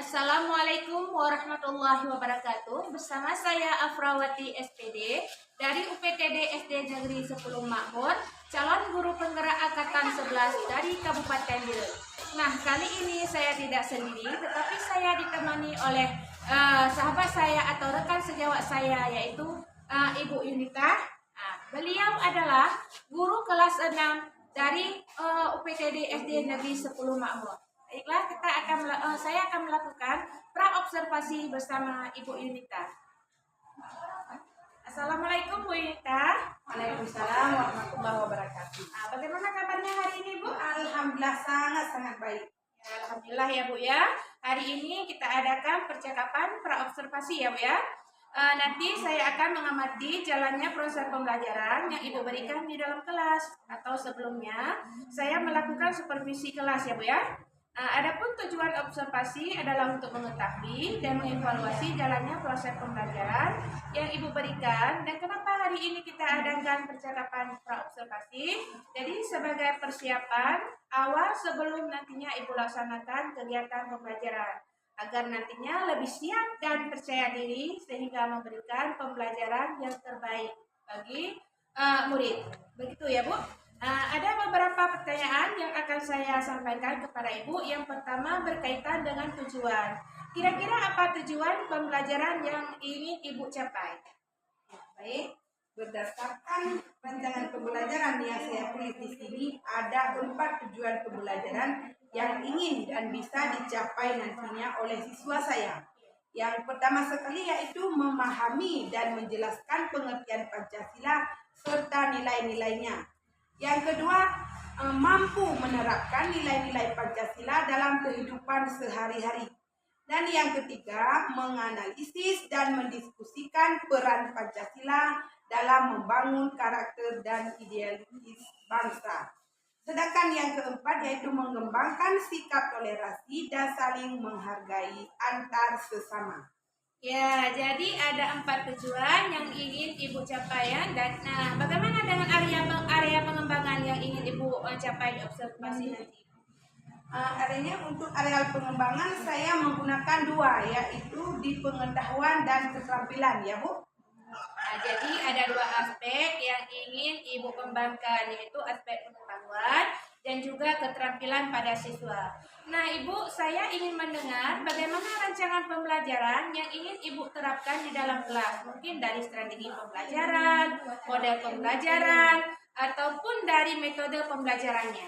Assalamualaikum warahmatullahi wabarakatuh. Bersama saya Afrawati SPD dari UPTD SD Negeri 10 Makmur, calon guru penggerak angkatan 11 dari Kabupaten Belu. Nah, kali ini saya tidak sendiri, tetapi saya ditemani oleh sahabat saya atau rekan sejawat saya, yaitu Ibu Yunita. Beliau adalah guru kelas 6 dari UPTD SD Negeri 10 Makmur. Baiklah, saya akan melakukan pra-observasi bersama Ibu Yunita. Assalamualaikum Bu Yunita. Waalaikumsalam warahmatullahi wabarakatuh. Bagaimana kabarnya hari ini Bu? Alhamdulillah sangat baik. Ya, alhamdulillah ya Bu ya. Hari ini kita adakan percakapan pra-observasi ya Bu ya. Nanti saya akan mengamati jalannya proses pembelajaran yang Ibu berikan di dalam kelas, atau sebelumnya saya melakukan supervisi kelas ya Bu ya. Adapun tujuan observasi adalah untuk mengetahui dan mengevaluasi jalannya proses pembelajaran yang Ibu berikan. Dan kenapa hari ini kita adakan percakapan pra-observasi? Jadi sebagai persiapan awal sebelum nantinya Ibu laksanakan kegiatan pembelajaran, agar nantinya lebih siap dan percaya diri sehingga memberikan pembelajaran yang terbaik bagi murid. Begitu ya Bu? Ada beberapa pertanyaan yang akan saya sampaikan kepada Ibu. Yang pertama berkaitan dengan tujuan. Kira-kira apa tujuan pembelajaran yang ingin Ibu capai? Baik, berdasarkan rancangan pembelajaran yang saya tulis di sini, ada 4 tujuan pembelajaran yang ingin dan bisa dicapai nantinya oleh siswa saya. Yang pertama sekali yaitu memahami dan menjelaskan pengertian Pancasila serta nilai-nilainya. Yang kedua, mampu menerapkan nilai-nilai Pancasila dalam kehidupan sehari-hari. Dan yang ketiga, menganalisis dan mendiskusikan peran Pancasila dalam membangun karakter dan idealis bangsa. Sedangkan yang keempat yaitu mengembangkan sikap toleransi dan saling menghargai antar sesama. Ya, jadi ada 4 tujuan yang ingin Ibu capai ya. Dan bagaimana dengan area pengembangan yang ingin Ibu capai di observasi nanti? Areanya untuk areal pengembangan saya menggunakan 2, yaitu di pengetahuan dan keterampilan ya Bu. Jadi ada 2 aspek yang ingin Ibu kembangkan, yaitu aspek pengetahuan dan juga keterampilan pada siswa. Nah Ibu, saya ingin mendengar bagaimana rancangan pembelajaran yang ingin Ibu terapkan di dalam kelas. Mungkin dari strategi pembelajaran, model pembelajaran, ataupun dari metode pembelajarannya.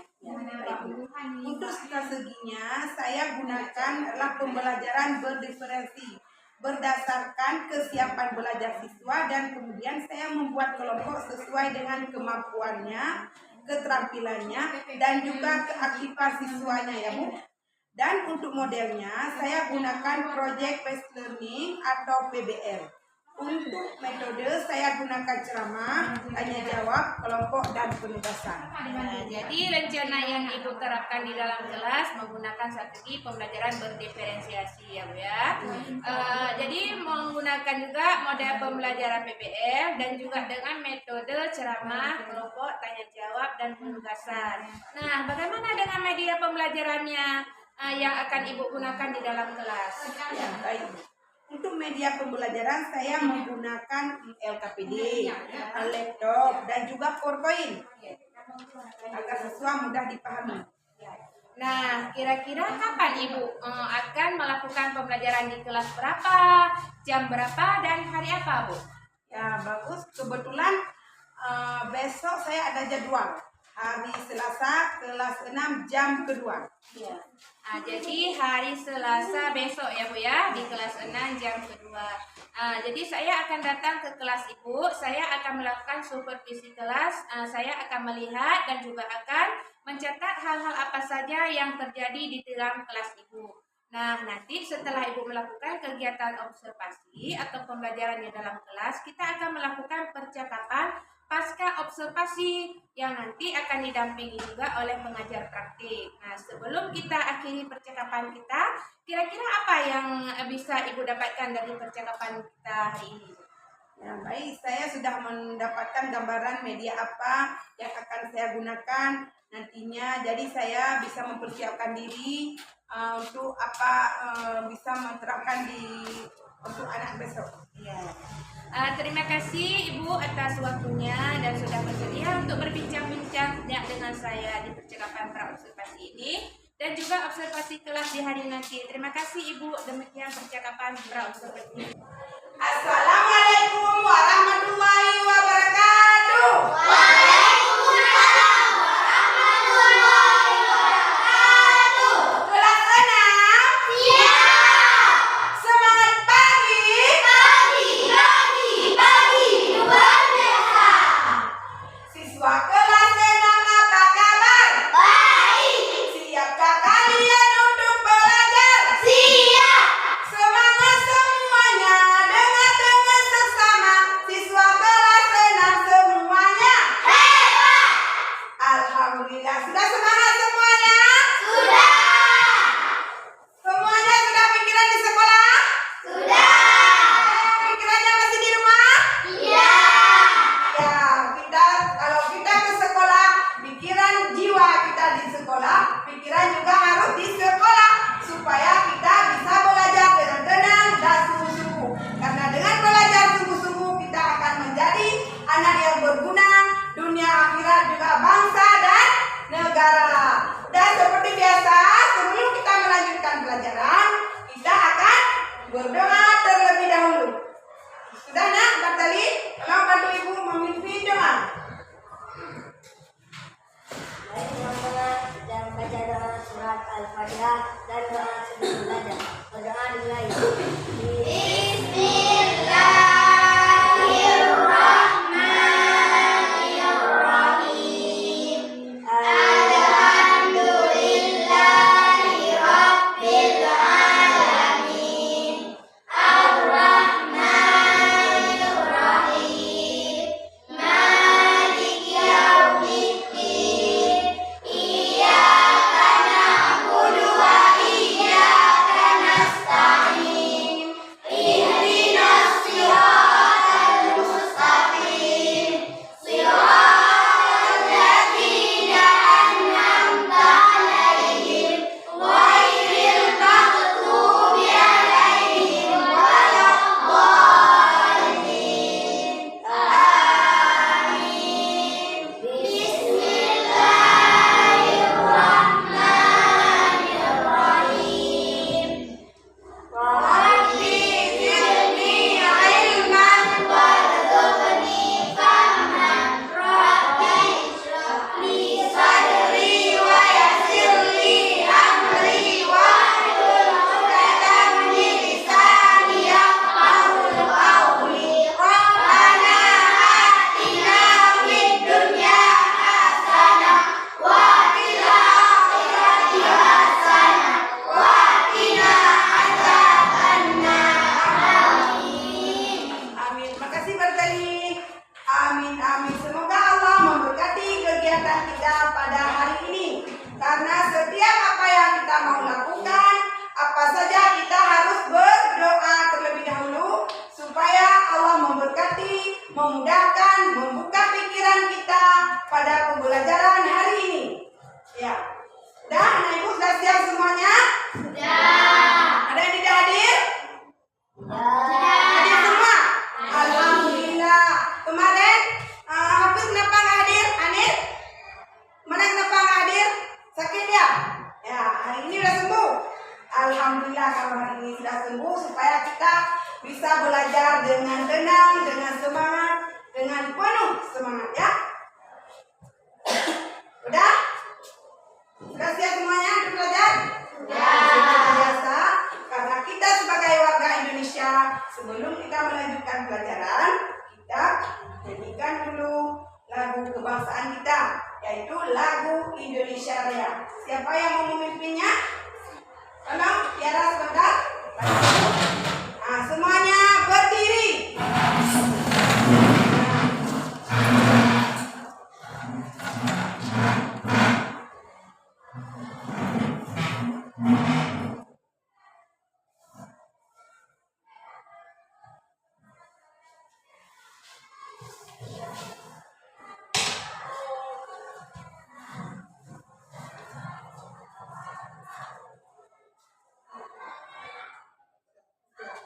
Untuk strateginya saya gunakan adalah pembelajaran berdiferensi berdasarkan kesiapan belajar siswa, dan kemudian saya membuat kelompok sesuai dengan kemampuannya, keterampilannya, dan juga keaktifan siswanya ya Bu. Dan untuk modelnya saya gunakan Project Based Learning atau PBL. Untuk metode saya gunakan ceramah, tanya jawab, kelompok, dan penugasan. Jadi rencana yang Ibu terapkan di dalam kelas menggunakan strategi pembelajaran berdiferensiasi ya Bu ya. Jadi menggunakan juga model pembelajaran PBL dan juga dengan metode ceramah, kelompok, tanya jawab, dan penugasan. Nah, bagaimana dengan media pembelajarannya yang akan Ibu gunakan di dalam kelas? Ya, baik. Untuk media pembelajaran saya menggunakan LKPD, laptop, dan juga PowerPoint agar siswa mudah dipahami. Nah, kira-kira kapan Ibu akan melakukan pembelajaran di kelas berapa, jam berapa, dan hari apa Bu? Ya bagus, kebetulan besok saya ada jadwal. Hari Selasa kelas 6 jam kedua. Ya. Jadi hari Selasa besok ya Bu ya, di kelas 6 jam kedua. Jadi saya akan datang ke kelas Ibu, saya akan melakukan supervisi kelas, saya akan melihat dan juga akan mencatat hal-hal apa saja yang terjadi di dalam kelas Ibu. Nah, nanti setelah Ibu melakukan kegiatan observasi atau pembelajaran di dalam kelas, kita akan melakukan percakapan pasca observasi yang nanti akan didampingi juga oleh pengajar praktik. Nah, sebelum kita akhiri percakapan kita, kira-kira apa yang bisa Ibu dapatkan dari percakapan kita hari ini? Ya, baik, saya sudah mendapatkan gambaran media apa yang akan saya gunakan nantinya. Jadi saya bisa mempersiapkan diri untuk apa bisa menerapkan untuk anak besok. Ya. Terima kasih Ibu atas waktunya dan sudah bersedia untuk berbincang-bincang dengan saya di percakapan praobservasi ini dan juga observasi kelas di hari nanti. Terima kasih Ibu. Demikian percakapan praobservasi. Assalamualaikum warahmatullahi wabarakatuh. Kelas 6. Semangat pagi. Siswa kelas 6 apa kabar? Siapkah kalian untuk belajar? Semangat semuanya, dengar-dengar sesama. Siswa kelas 6 semuanya. Alhamdulillah, sudah semangat semuanya? Semuanya sudah pikiran di sekolah? Pikirannya masih di rumah? Ya, kalau kita ke sekolah, pikiran jiwa kita di sekolah, pikiran juga harus di sekolah supaya kita bisa belajar dengan tenang dan sungguh-sungguh. Karena dengan belajar sungguh-sungguh kita akan menjadi anak yang berguna dunia akhirat juga bangsa dan negara. Dan seperti biasa, sebelum kita melanjutkan pelajaran, kita akan berdoa terlebih dahulu. Sudah nak, Bartali? Tolong bantu ibu memimpin doa. Baik teman-teman, sedang baca doa surat Al-Fatihah dan doa sebelum belajar. Berdoa dimulai. Bismillahirrahmanirrahim. Alhamdulillahi Rabbil Alamin. Ar-Rahmanir-Rahim. Maliki Yaumiddin. Iyyaka na'budu wa iyyaka nasta'in. Ihdinas siratal mustaqim. Siratal ladzina an'amta 'alaihim ghairil maghdubi 'alaihim waladdallin. Amin. Bismillahirrahmanirrahim. Rabbi zidni ilman warzuqni fahman. Rabbi shrah li sadri wa yassir li amri wahlul 'uqdatam min lisani yafqahu qawli. Rabbana atina fid dunya hasanah wa fil akhirati hasanah wa qina adzabannar. Amin. Makasih Bartali. Amin, amin. Semoga Allah memberkati kegiatan kita pada hari ini. Karena setiap apa yang kita mau lakukan, apa saja kita harus berdoa terlebih dahulu supaya Allah memberkati, memudahkan, membuka pikiran kita pada pembelajaran hari ini. Ya. Sudah, anak ibu sudah siap semuanya? Ada yang tidak hadir? Hadir semua? Alhamdulillah. Kemarin Hafiz kenapa nggak hadir? Anir? Mana kenapa nggak hadir? Sakit ya? Ya, hari ini udah sembuh. Alhamdulillah kalau hari ini sudah sembuh supaya kita bisa belajar dengan tenang, dengan semangat, dengan penuh semangat ya. Udah? Sudah siap semuanya untuk belajar? Seperti biasa, karena kita sebagai warga Indonesia, sebelum kita melanjutkan pelajaran, kita nyanyikan dulu lagu kebangsaan kita, yaitu lagu Indonesia Raya. Siapa yang mau memimpinnya? Tolong, Tiara sebentar. Nah, semuanya berdiri.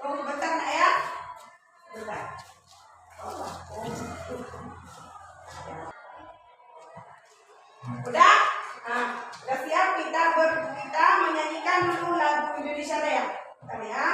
Tunggu sebentar nak ya. Sebentar. Udah? Nah, udah siap kita menyanyikan dulu lagu Indonesia Raya. Bentar ya.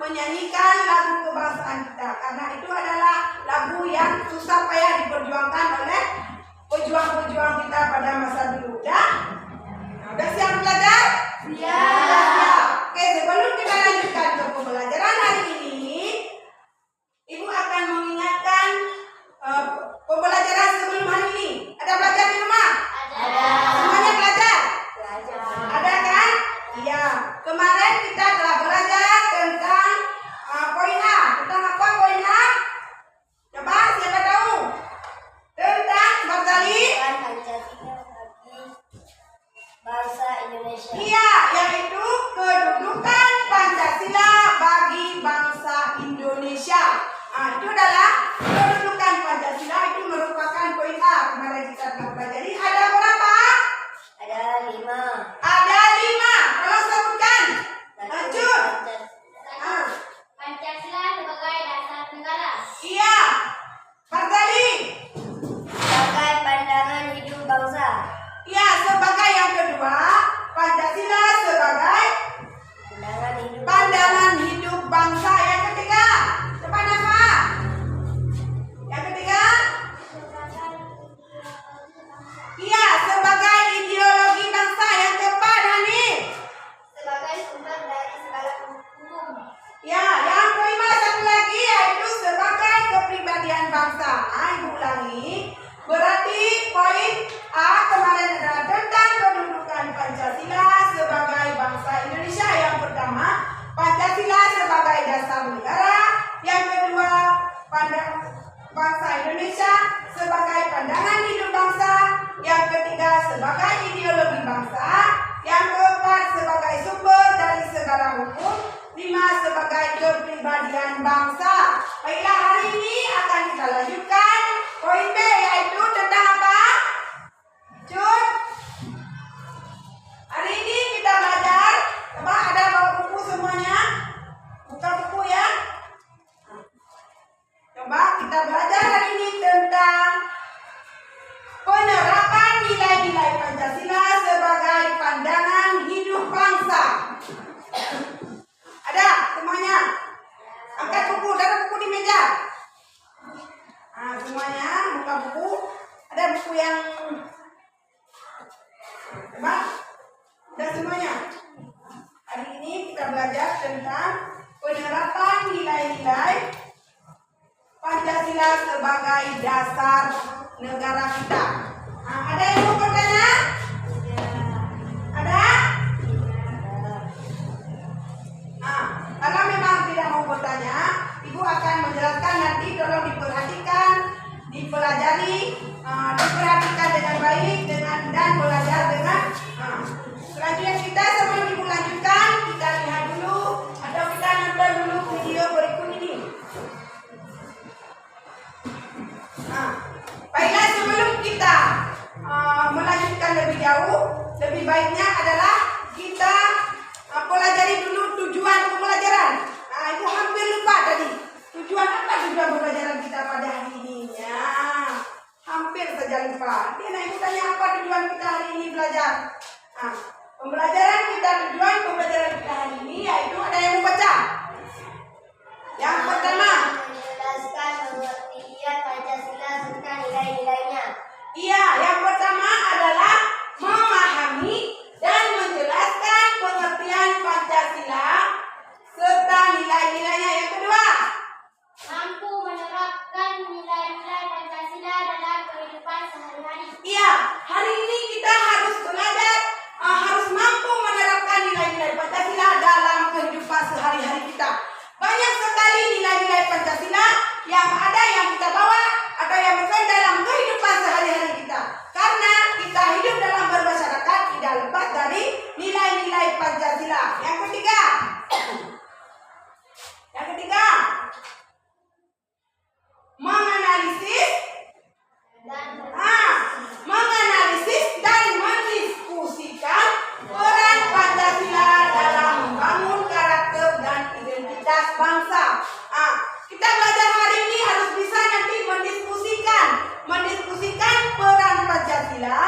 Menyanyikan lagu kebangsaan kita karena itu adalah lagu yang susah payah diperjuangkan oleh pejuang-pejuang kita pada masa dulu. Udah siap belajar? Siap. Oke, sebelum kita lanjutkan ke pembelajaran hari ini, Ibu akan mengingatkan pembelajaran sebelum hari ini. Ada belajar di rumah? Ada. Semuanya belajar? Belajar. Ada kan? Iya. Kemarin kita telah belajar tentang poin A. Tentang apa poin A? Coba siapa tahu? Tentang Bartali? Pancasila bagi bangsa Indonesia. Iya, yaitu kedudukan Pancasila bagi bangsa Indonesia. Nah, itu adalah kedudukan Pancasila, itu merupakan poin A. Kemarin kita telah pelajari. Ada berapa? Ada 5. Ada 5. Tolong sebutkan. Lanjut. Pancasila sebagai dasar negara. Iya. Bartali. Sebagai pandangan hidup bangsa. Iya, sebagai yang kedua, Pancasila sebagai pandangan hidup bangsa. Yang ketiga, depan apa? Yang ketiga? Iya, sebagai ideologi bangsa. Yang keempat, Hani? Sebagai sumber dari segala hukum. Ya, yang kelima satu lagi yaitu sebagai kepribadian bangsa. Ibu ulangi. Berarti poin A kemarin adalah tentang kedudukan Pancasila sebagai bangsa Indonesia. Yang pertama, Pancasila sebagai dasar negara. Yang kedua, bangsa Indonesia sebagai pandangan hidup bangsa. Yang ketiga, sebagai ideologi bangsa. Yang keempat, sebagai sumber dari segala hukum. 5, sebagai kepribadian bangsa. Baiklah, hari ini akan kita lanjutkan poin B, yaitu tentang apa? Cut. Hari ini kita belajar. Coba ada bawa buku semuanya. Buka buku ya. Coba kita belajar hari ini tentang penerapan nilai-nilai Pancasila sebagai ini kita belajar tentang penerapan nilai-nilai Pancasila sebagai dasar negara kita. Nah, ada yang mau bertanya? Ada? Nah, kalau memang tidak mau bertanya, Ibu akan menjelaskan, nanti tolong diperhatikan, dipelajari, diperhatikan dengan baik, dan belajar dengan selanjutnya. Kita sebelum Ibu lanjutkan, kita lihat dulu atau kita nonton dulu video berikut ini. Nah, baiklah, sebelum kita melanjutkan lebih jauh, lebih baiknya adalah kita pelajari dulu tujuan pembelajaran. Nah, Ibu hampir lupa tadi. Tujuan apa tujuan pembelajaran kita pada hari ini? Ya, hampir saja lupa. Nah, Ibu tanya apa tujuan kita hari ini belajar? Nah, pembelajaran kita, tujuan pembelajaran kita hari ini yaitu, ada yang membaca? Yang pertama, menjelaskan pengertian Pancasila serta nilai-nilainya. iya, yang pertama adalah memahami dan menjelaskan pengertian Pancasila serta nilai-nilainya. Yang kedua, Mampu menerapkan nilai-nilai Pancasila dalam kehidupan sehari-hari. iya, hari ini kita harus belajar, harus mampu menerapkan nilai-nilai Pancasila dalam kehidupan sehari-hari kita. Banyak sekali nilai-nilai Pancasila yang ada, yang kita bawa atau yang bukan dalam kehidupan sehari-hari kita. Karena kita hidup dalam bermasyarakat tidak lepas dari nilai-nilai Pancasila. Yang ketiga, menganalisis dan mendiskusikan peran Pancasila dalam membangun karakter dan identitas bangsa. Kita belajar hari ini harus bisa nanti mendiskusikan peran Pancasila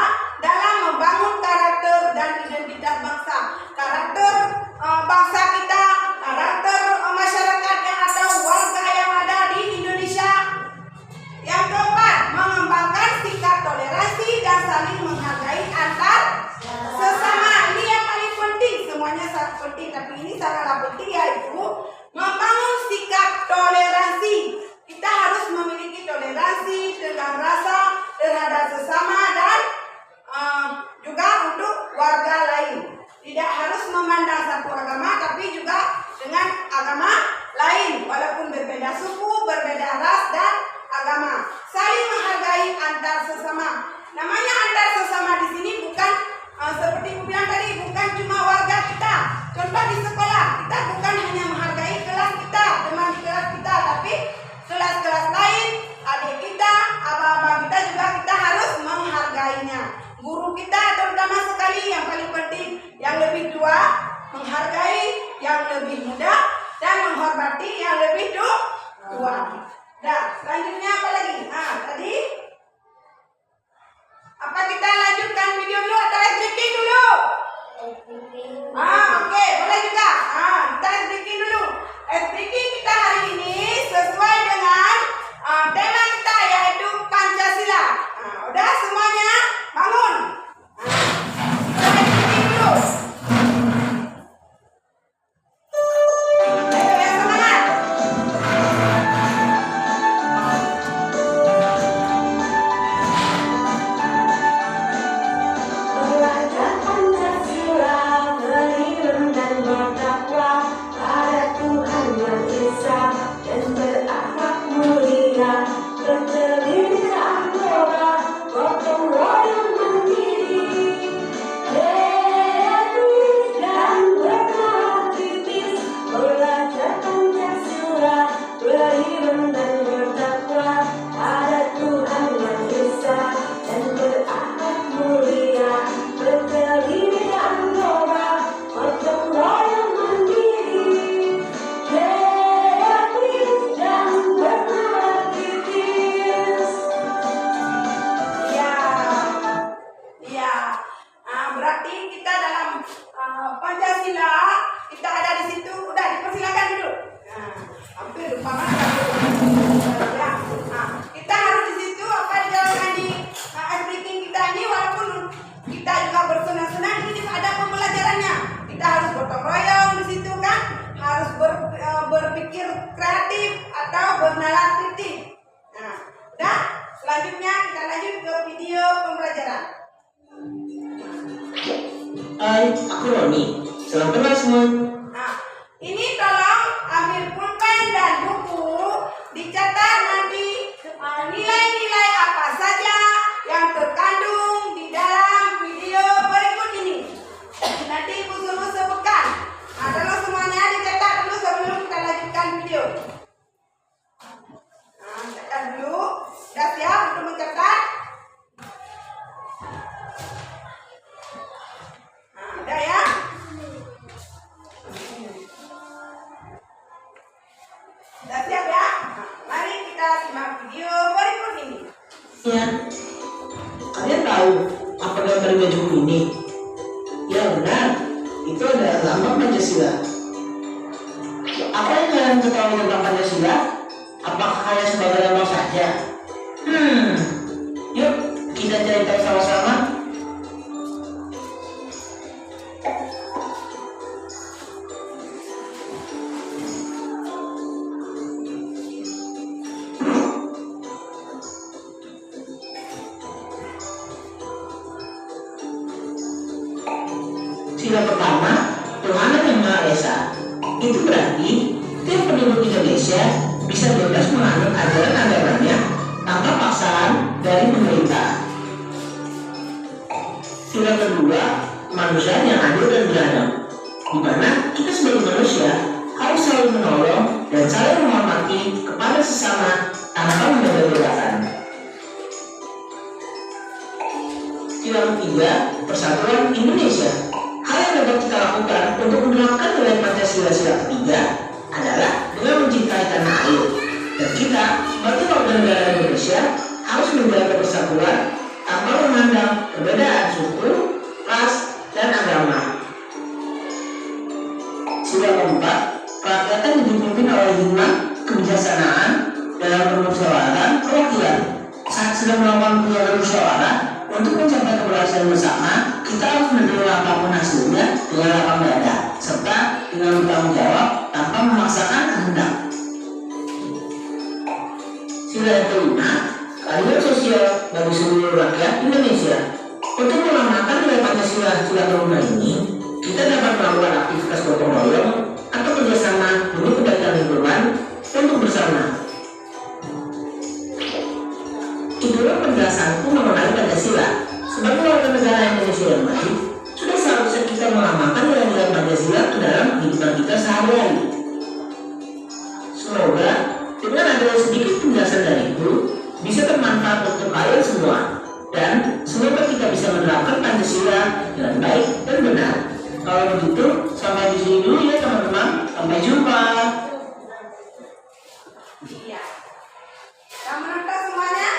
dalam membangun karakter dan identitas bangsa. Karakter bangsa kita, karakter masyarakat yang ada, warga yang ada di Indonesia. Yang keempat, mengembangkan sikap toleransi dan saling menghargai antar sesama. Ini yang paling penting, semuanya sangat penting, tapi ini sangatlah penting, yaitu membangun sikap toleransi. Kita harus memiliki toleransi dengan rasa terhadap sesama dan juga untuk warga lain. Tidak harus memandang satu agama, tapi juga dengan agama lain, walaupun berbeda suku, berbeda ras dan agama. Saling menghargai antar sesama. Namanya antar sesama di sini bukan seperti aku bilang tadi, bukan cuma warga kita. Contoh di sekolah, kita bukan hanya menghargai kelas kita, teman di kelas kita, tapi kelas-kelas lain, adik kita, abang-abang kita juga kita harus menghargainya. Guru kita terutama sekali, yang paling penting, yang lebih tua menghargai yang lebih muda dan menghormati yang lebih tua. Nah, selanjutnya apa lagi? Nah, tadi apa, kita lanjutkan video dulu atau ice breaking dulu? Oke, boleh juga. Kita ice breaking dulu. Ice breaking kita hari ini sesuai dengan tema kita, yaitu Pancasila. Udah semuanya bangun. Kita ice breaking dulu. Ayo yang semangat. Belajar Pancasila, menirun dan kreatif atau bernalar kritis. Nah, udah. Selanjutnya kita lanjut ke video pembelajaran. Hai, aku Roni. Salam kenal semua. Nah, ini tolong ambil pulpen dan buku, dicatat nanti nilai-nilai apa saja yang terkandung di dalam video berikut ini. Nanti Ibu suruh sebutkan. Nah, tolong semuanya dicatat dulu sebelum kita lanjutkan video. Nah, catat dulu. Sudah siap untuk mencatat? Nah, udah ya? Sudah siap ya? Nah, mari kita simak video berikut ini. Ya, kalian tahu apa gambar baju ini? Ya benar, itu adalah lambang Pancasila. Apa yang kalian ketahui tentang Pancasila? Apakah hanya sebagai lambang saja? Yuk kita cari tahu sama-sama. Sila pertama, Tuhan yang Maha Esa. Itu berarti tiap penduduk Indonesia bisa bebas menganut ajaran agamanya tanpa paksaan dari pemerintah. Sila kedua, manusia yang adil dan beradab, di mana kita sebagai manusia harus selalu menolong dan saling menghormati kepada sesama tanpa membeda-bedakan. Sila ketiga, persatuan Indonesia. Hal yang dapat kita lakukan untuk menerapkan nilai Pancasila sila ketiga adalah dengan mencintai tanah air. Dan kita sebagai warga negara Indonesia harus menjaga persatuan tanpa memandang perbedaan suku, ras, dan agama. Sila keempat, kerakyatan dipimpin oleh hikmah kebijaksanaan dalam permusyawaratan perwakilan. Saat sedang melakukan kegiatan musyawarah untuk mencapai keberhasilan bersama, kita harus menerima apapun hasilnya dengan lapang dada serta dengan bertanggung jawab tanpa memaksakan kehendak. Sila yang kelima, keadilan sosial bagi seluruh rakyat Indonesia. Untuk mengamalkan nilai Pancasila sila kelima ini, kita dapat melakukan aktivitas gotong royong atau kerjasama demi kebaikan lingkungan untuk bersama. Itulah penjelasanku mengenai Pancasila. Sebagai warga negara Indonesia yang baik, sudah seharusnya kita mengamalkan nilai-nilai Pancasila ke dalam kehidupan kita sehari-hari. Semoga dengan adanya sedikit penjelasan dariku bisa bermanfaat untuk kalian semua, dan semoga kita bisa menerapkan Pancasila dengan baik dan benar. Kalau begitu, sampai di sini dulu ya teman-teman. Sampai jumpa. Iya. Sudah menonton semuanya?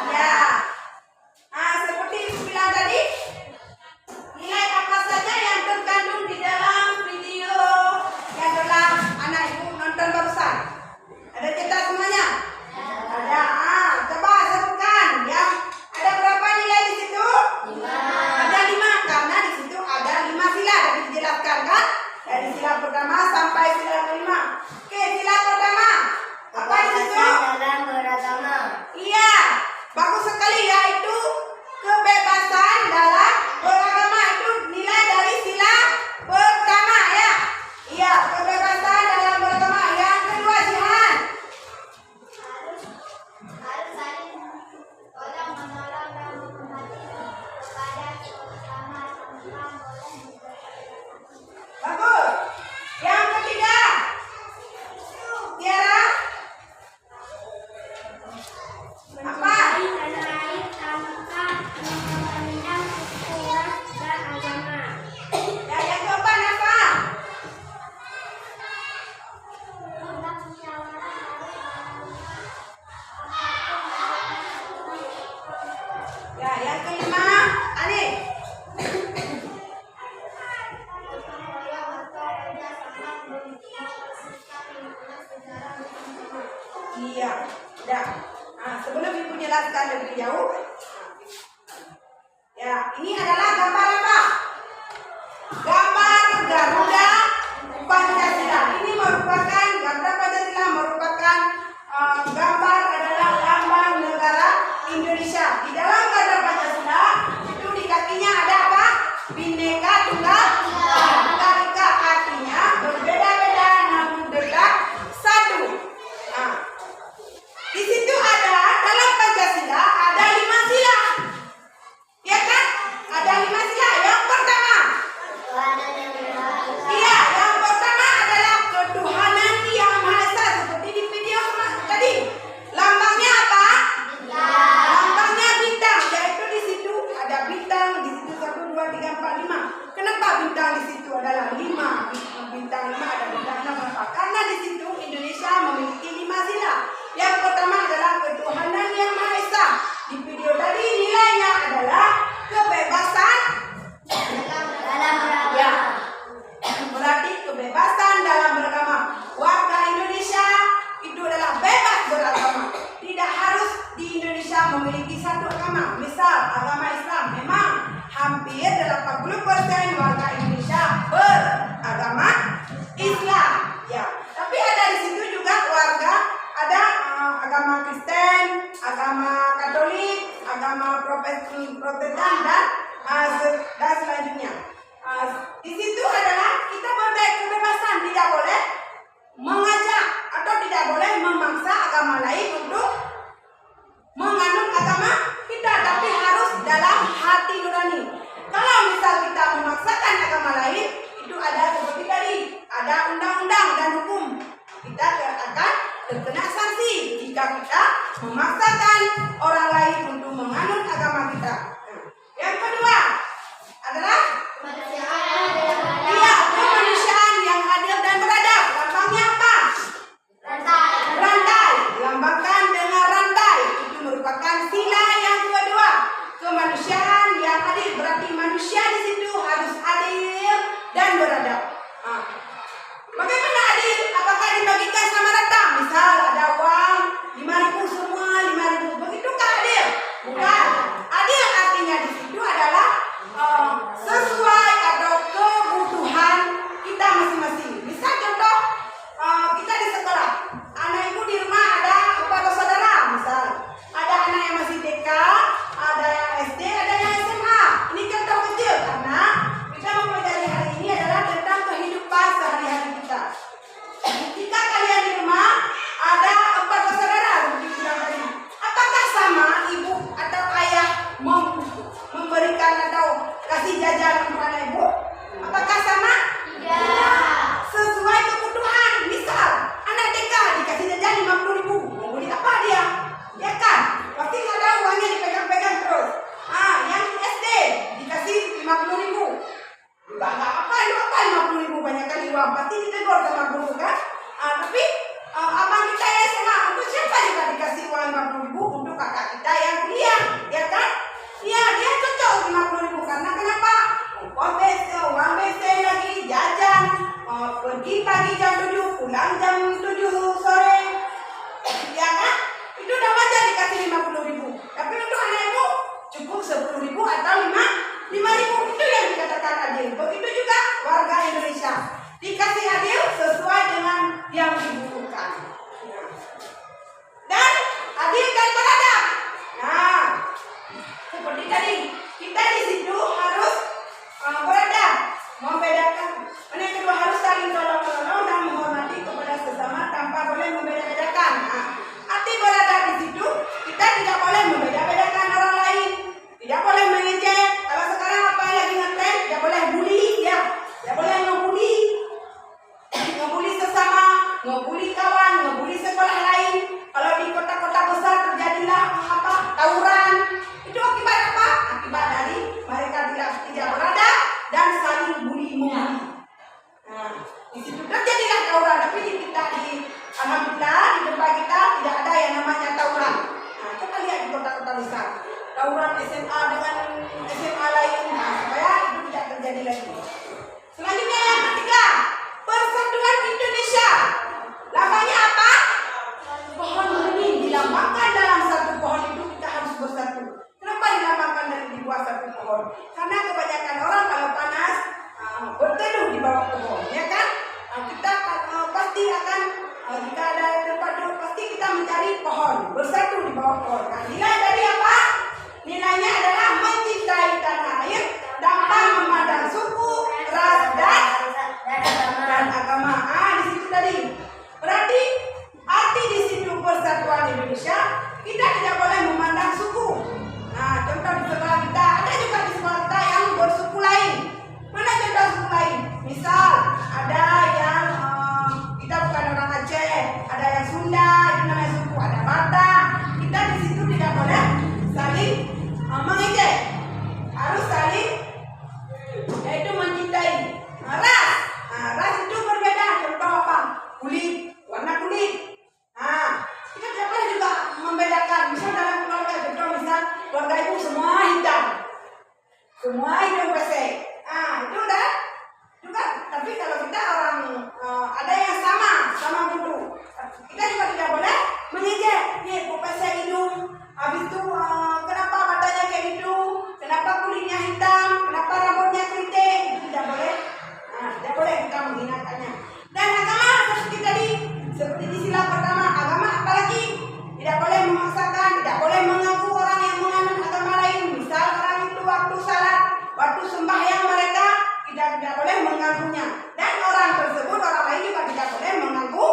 Ya. Nah, seperti Ibu bilang tadi, nilai apa saja yang terkandung di dalam video yang telah anak Ibu nonton barusan? Ada cetak semuanya? Ada. Coba sebutkan. Yang ada berapa nilai di situ? 5. Ada 5 karena di situ ada 5 sila. Tadi dijelaskan kan? Dari sila pertama sampai sila kelima. Oke, sila pertama. Apa di situ? dalam beragama. Iya, bagus sekali, yaitu kebebasan dalam beragama. Itu nilai dari sila pertama ya. Iya, kebebasan dalam beragama. Yang kedua, Jihan. Harus saling tolong menolong dan menghormati kepada sesama tanpa boleh mempermainkan. Bagus. Yang ketiga, Tiara. Apa? Tanah air tanpa memandang suku, ras, dan agama. Ya, yang keempat apa? Untuk musyawarah harus Ya, yang kelima, Ani. Iya, ya. Nah, sebelum Ibu jelaskan lebih jauh, ya, ini adalah gambar apa? Gambar Garuda Pancasila. Ini merupakan gambar Pancasila. kebebasan dalam beragama. Warga Indonesia itu adalah bebas beragama. Tidak harus di Indonesia memiliki satu agama. Misal agama Islam, memang hampir 80% warga Indonesia beragama Islam. Ya, tapi ada di situ juga warga ada agama Kristen, agama Katolik, agama Protestan dan selanjutnya. Di situ adalah kita kebebasan, tidak boleh mengajak atau tidak boleh memaksa agama lain untuk menganut agama kita, tapi harus dalam hati nurani. Kalau misal kita memaksakan agama lain, itu ada seperti tadi, ada undang-undang dan hukum. Kita akan terkena sanksi jika kita memaksakan orang lain untuk menganut agama kita. Yang kedua adalah kemanusiaan yang adil dan beradab. Lambangnya apa? Rantai. Lambangkan dengan rantai. Itu merupakan sila yang kedua. Kemanusiaan yang adil, berarti manusia di situ harus adil dan beradab. Bagaimana adil? Apakah dibagikan sama rata? Misal ada uang 5.000 semua 5.000. Begitukah adil? Bukan. Adil artinya di situ adalah sesuai atau kebutuhan kita masing-masing. Misal contoh kita di sekolah, anak ibu di rumah ada 4 saudara, misal ada anak yang masih TK, ada yang SD, ada yang SMA. Ini contoh kecil karena kita mempelajari hari ini adalah tentang kehidupan sehari-hari kita. Jika kalian di rumah ada 4 saudara, apakah sama ibu atau ayah memberikan atau kasih jajan untuk anak ibu? Apakah sama? Tidak. Sesuai kebutuhan. Misal anak TK dikasih jajan 50.000, mau beli apa dia? Ya kan? Pasti nggak ada uangnya dipegang-pegang terus. Yang SD dikasih 50.000. Nggak apa 50.000 banyak kali uang, pasti ditegur sama guru kan? Tapi abang kita yang SMA, untuk siapa juga dikasih uang 50.000? Untuk kakak kita yang kuliah, ya kan? Iya, dia cocok 50.000 karena kenapa? Uang BC lagi, jajan, pergi pagi jam 7, pulang jam 7 sore, ya kan? Itu udah wajar dikasih 50.000. Tapi untuk anak ibu cukup 10.000 atau 5.000, itu yang dikatakan adil. Begitu juga warga Indonesia dikasih adil sesuai dengan yang dibutuhkan. Dan adil dan beradab. Nah, seperti tadi, kita di situ harus beradab, membedakan. Yang kedua harus saling tolong-menolong dan menghormati kepada sesama tanpa boleh membeda-bedakan. Arti beradab di situ, kita tidak boleh membeda-bedakan orang lain, tidak boleh mengejek. Kalau sekarang apa yang lagi ngetren, tidak boleh bully, ya, tidak boleh ngebully sesama, ngebully kawan, ngebully sekolah lain. Kalau di kota-kota besar terjadilah tawuran, itu akibat apa? Akibat dari mereka tidak beradab dan saling bully-membuli. Nah, di situ terjadilah tawuran. Tapi alhamdulillah di tempat kita tidak ada yang namanya tawuran. Nah, coba lihat di kota-kota besar, tawuran SMA dengan SMA lain, supaya itu tidak terjadi lagi. Selanjutnya yang ketiga, Persatuan Indonesia. Lambangnya apa? Pohon beringin dilambangkan dalam satu pohon itu kita harus bersatu. Kenapa dilambangkan dan dibuat satu pohon? Karena kebanyakan orang kalau panas berteduh di bawah pohon, ya kan? Kita pasti akan jika ada tempat duduk pasti kita mencari pohon, bersatu di bawah pohon. Nah, nilai dari apa? Nilainya adalah mencintai tanah air tanpa memandang suku, menggunakannya. Dan agama seperti tadi, seperti di sila pertama, agama apalagi tidak boleh memaksakan, tidak boleh mengaku orang yang menganut agama lain. Misal orang itu waktu salat, waktu sembahyang mereka tidak boleh mengakunya. Dan orang tersebut, orang lain juga tidak boleh mengaku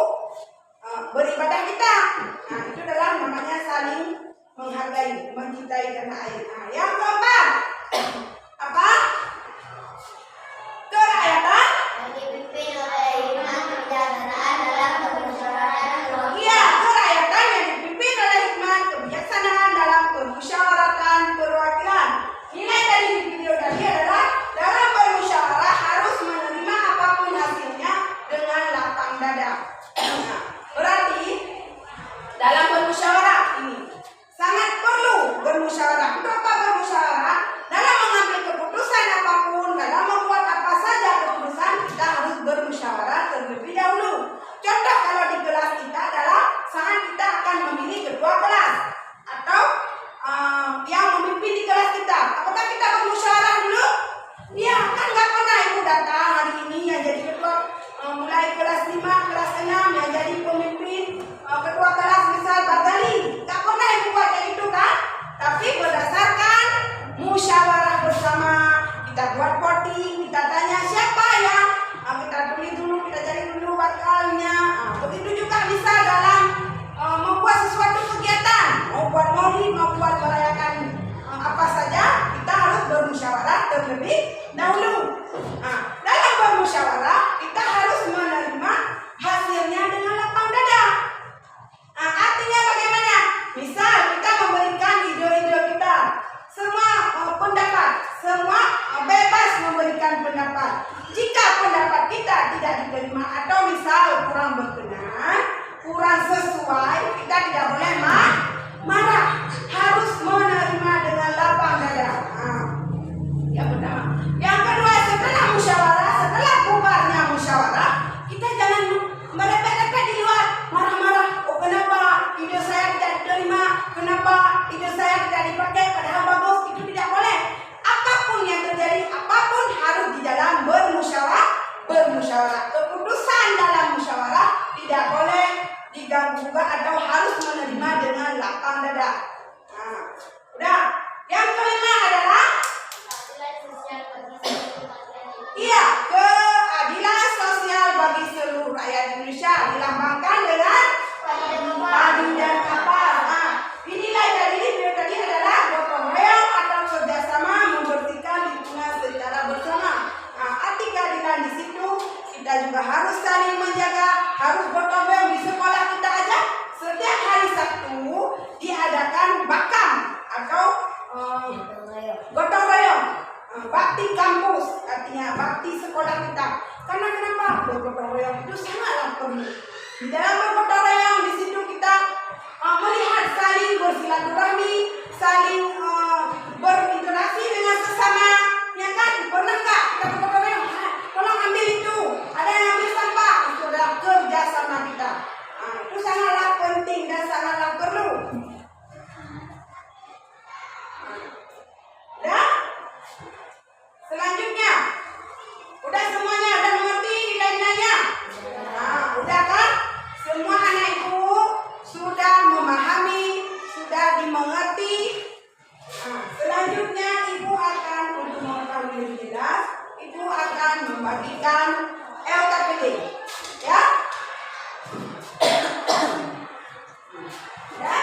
beribadah kita. Nah, itu adalah namanya saling menghargai, mencintai tanah air. Nah, yang keempat, apa? Kerakyatan. Dipimpin oleh hikmah kebijaksanaan dalam bermusyawarah. Iya, kerakyatan yang dipimpin oleh hikmah kebijaksanaan dalam permusyawaratan perwakilan. Nilai dari video tadi adalah dalam bermusyawarah harus menerima apapun hasilnya dengan lapang dada. Nah, berarti dalam bermusyawarah ini sangat perlu bermusyawarah. Untuk apa bermusyawarah? Dalam mengambil keputusan apapun, dalam membuat apa saja keputusan, kita harus bermusyawarah terlebih dahulu. Contoh kalau di kelas kita adalah saat kita akan memilih ketua kelas atau yang memimpin di kelas kita. Apakah kita bermusyawarah dulu? Iya, kan nggak pernah ibu datang hari ini yang jadi ketua mulai kelas 5, kelas 6 yang jadi pemimpin ketua kelas misal Bagali. Nggak pernah ibu buat kayak gitu kan? Tapi berdasarkan musyawarah bersama, kita buat voting, kita tanya siapa ya, kita tulis dulu, kita cari dulu bakalnya. Begitu juga misal dalam membuat sesuatu kegiatan, mau buat maulid, mau buat merayakan apa saja, kita harus bermusyawarah terlebih dahulu. Dalam bermusyawarah kita harus menerima hasilnya dengan lapang dada. Artinya bagaimana? Misal kita memberikan ide-ide kita, semua pendapat, semua bebas memberikan pendapat. Jika pendapat kita tidak diterima atau misal kurang berkenan, kurang sesuai, kita tidak boleh marah, harus menerima dengan lapang dada. Yang pertama. Yang kedua, setelah musyawarah, setelah bubarnya musyawarah, kita jangan merepet-repet di luar, marah-marah. Oh, kenapa ide saya tidak diterima? Kenapa ide saya tidak dipakai? Padahal bagus, itu tidak boleh. Apapun yang terjadi, apapun harus di dalam bermusyawarah. Keputusan dalam musyawarah tidak boleh diganggu juga atau harus menerima dengan lapang dada. Udah. Yang kelima adalah keadilan sosial bagi seluruh rakyat Indonesia dilambangkan dengan padi dan kapal. Inilah tadi adalah gotong royong atau kerjasama membersihkan lingkungan secara bersama. Arti keadilan di situ kita juga harus saling menjaga, harus gotong royong. Di sekolah kita aja setiap hari Sabtu diadakan bakam atau gotong royong. Bakti kampus, artinya bakti sekolah kita. Karena kenapa? Bergotong royong itu sangatlah perlu. Di dalam bergotong royong di situ kita melihat saling bersilaturahmi, saling berinteraksi dengan sesama. Ya kan? Pernah nggak kita bergotong royong? Tolong ambil itu. Ada yang ambil sampah. Itu adalah kerja sama kita. Itu sangatlah penting dan sangatlah perlu. Selanjutnya, udah semuanya, udah mengerti nilai-nilainya? Udah kan? Semua anak ibu sudah memahami, sudah dimengerti. Selanjutnya ibu akan, untuk mengetahui lebih jelas, ibu akan membagikan LKPD. Ya? Udah?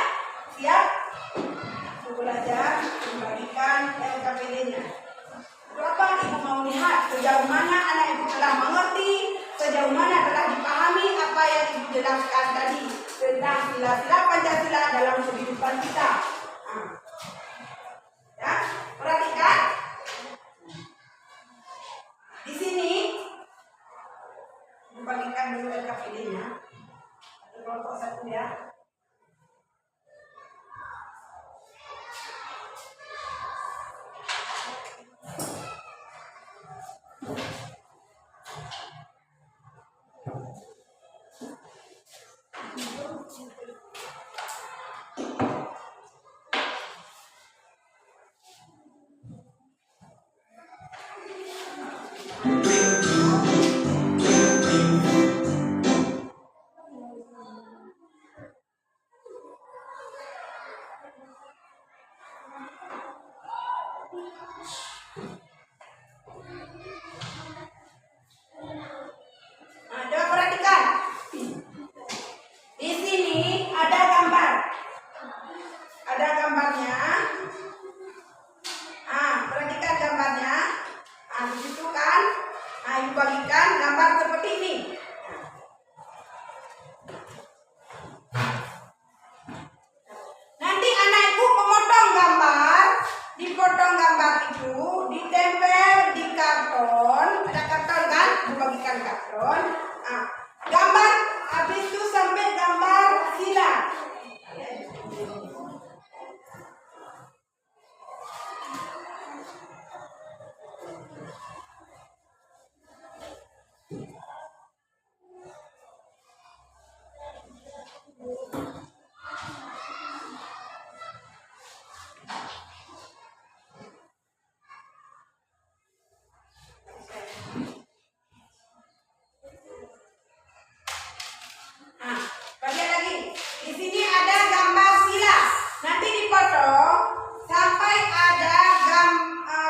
Siap? Ibu belajar membagikan LKPD-nya. Berapa ibu mau lihat sejauh mana anak ibu telah mengerti, sejauh mana telah dipahami apa yang ibu jelaskan tadi tentang sila-sila Pancasila dalam kehidupan kita. Ya, perhatikan. Di sini dibagikan dulu LKPD-nya. Kelompok satu ya. Nah, gambar habis itu sampai gambar sila. Nah, bagian lagi. Di sini ada gambar sila. Nanti dipotong sampai ada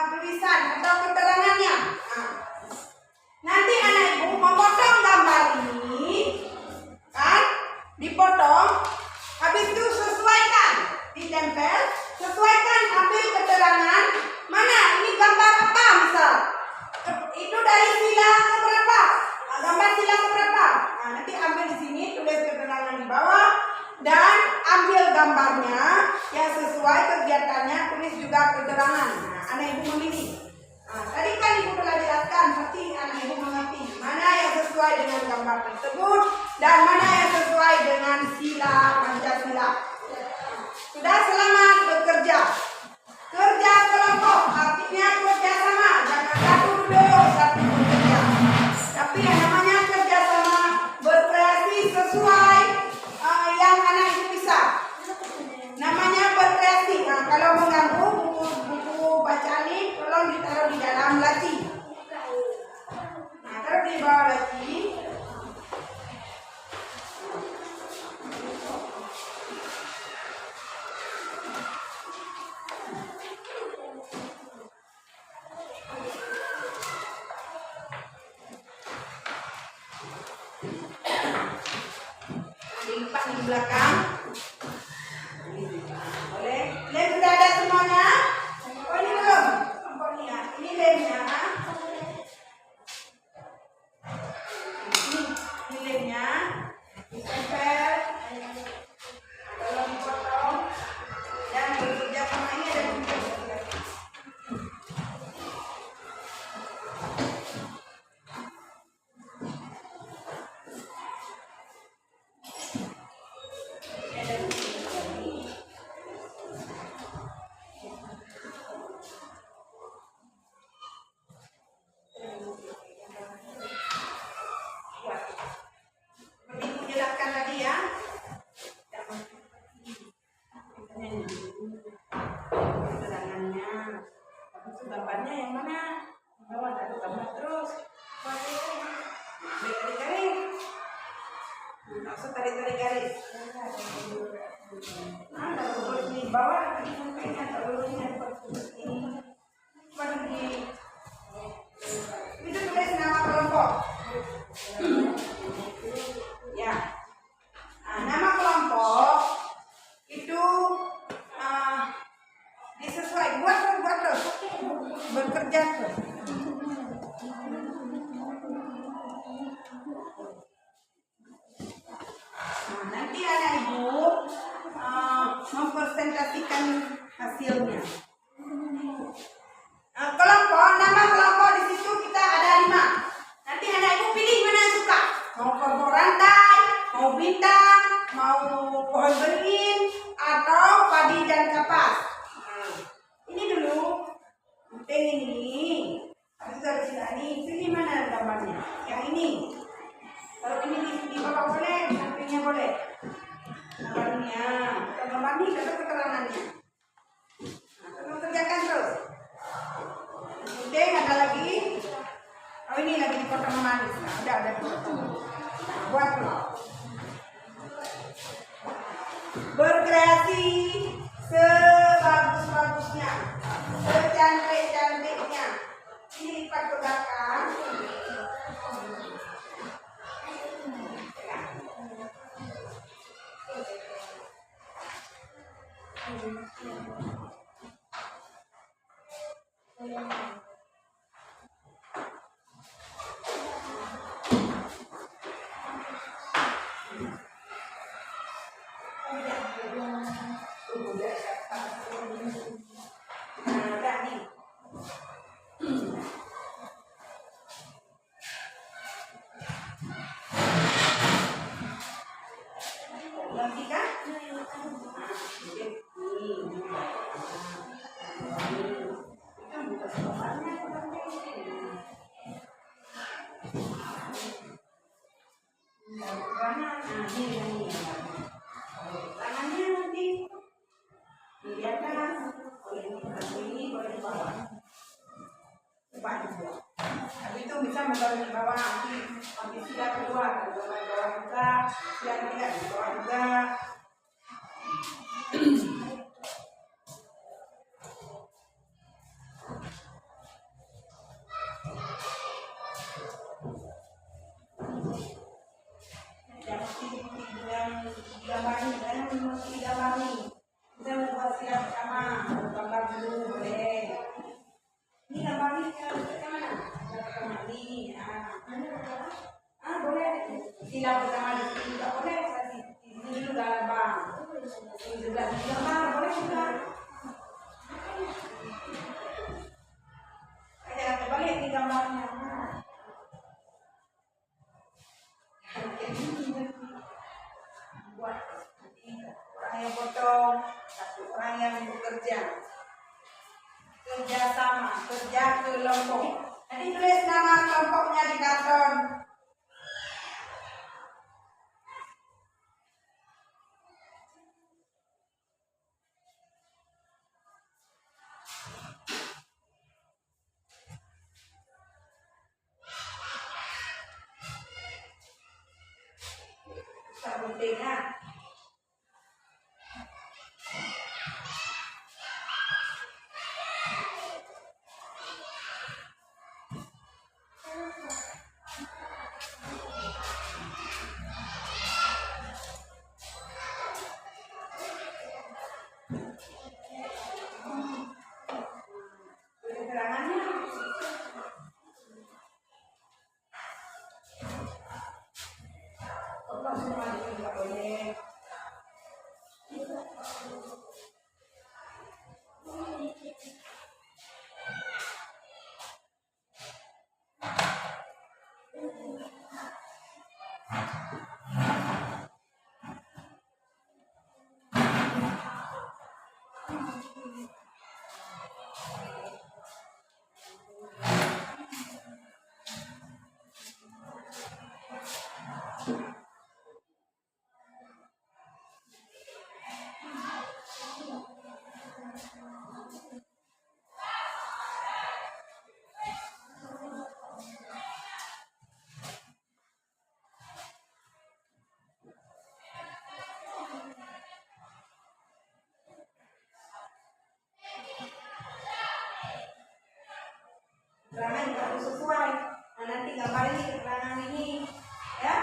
tulisan atau keterangannya. Nah, nanti anak ibu memotong gambar ini, kan? Dipotong. Habis itu sesuaikan, ditempel, sesuaikan, ambil keterangan. Mana ini gambar apa misal? Itu dari sila keberapa? Gambar sila keberapa? Nah, nanti ambil di sini, tulis keterangan di bawah dan ambil gambarnya yang sesuai kegiatannya, tulis juga keterangan. Nah, anak ibu memilih. Nah, tadi kan ibu telah jelaskan, pasti anak ibu mengerti mana yang sesuai dengan gambar tersebut dan mana yang sesuai dengan sila Pancasila. Sudah, selamat bekerja. Kerja kelompok artinya kerja sama, jangan satu duduk satu bekerja. Tapi yang namanya kerja sama berkreasi sesuai yang anak itu bisa. Namanya berkreasi. Nah, kalau mengganggu buku bacaan ini tolong ditaruh di dalam laci. Nah, taruh di bawah laci. Dilipat di belakang. Boleh. Lem sudah ada semuanya? Oh, ini belum. Kompornya. Ini lemnya. Ini lemnya. Ditempel. Kalau dipotong dan bekerja sama ini ada juga. Jelaskan tadi ya. Keterangannya. Habis itu gambarnya yang mana? Bawah ada gambar terus. Tarik garis. Langsung tarik garis. Nah, kalau di bawah di sampingnya kalau ini ini. Baru di itu tulis nama kelompok. Ya, nah, nama kelompok itu disesuaikan buat terus bekerja terus. Nah, nanti anak ibu mempresentasikan hasilnya. Kelompok, nama kelompok di situ kita ada 5. Nanti anak ibu pilih mana yang suka. Mau kelompok rantai, mau bintang, mau pohon beringin, atau padi dan kapas. Nah, ini dulu, penting ini. Habis dari sini, pilih mana gambarnya. Yang ini. Kalau ini di bawah boleh, di sampingnya boleh. Gambarnya, gambar ini ada keterangannya. Nah, tolong kerjakan terus. Kemudian ada lagi. Oh, ini lagi dipotong manis. Nah, ada dipotong. Nah, buat lo. Berkreasi sebagus-bagusnya, secantik-cantiknya. Ini lipat ke belakang. Nah, ini dengan ini gambarnya. Tangannya nanti dilihatkan boleh ini boleh di bawah. Coba dibuat. Tapi itu bisa membawa di bawah nanti sila keluar. Kalau di bawah juga, sila tidak di bawah juga. Kita membuat sila pertama, gambar dulu boleh. Ini gambarnya yang mana? Pertama ini, boleh. Sila pertama di sini juga boleh. Di sini dulu gambar. Ini juga di gambar boleh juga. Jangan terbalik di gambarnya. Buat orang yang potong, satu orang yang bekerja. Kerja sama, kerja kelompok. Nanti tulis nama kelompoknya di karton. Sabutnya. Keterangannya. Allah semua juga boleh. Keterangan juga harus sesuai. Nah, nanti gambar ini keterangan ini, ya.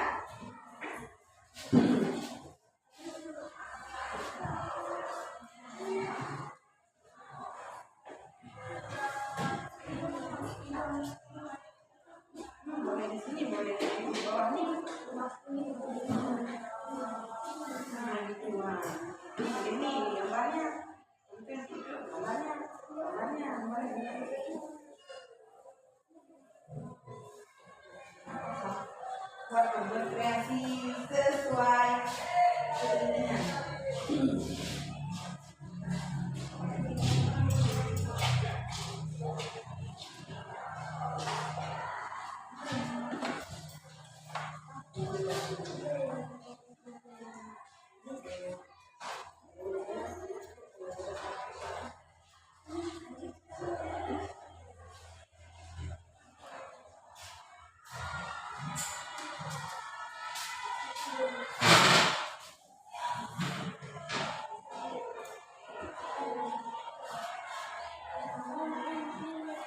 Boleh di sini, boleh di bawah nih. Nah, gitu mah. Ini gambarnya. Mungkin itu gambarnya. Buat berkreasi sesuai keinginan.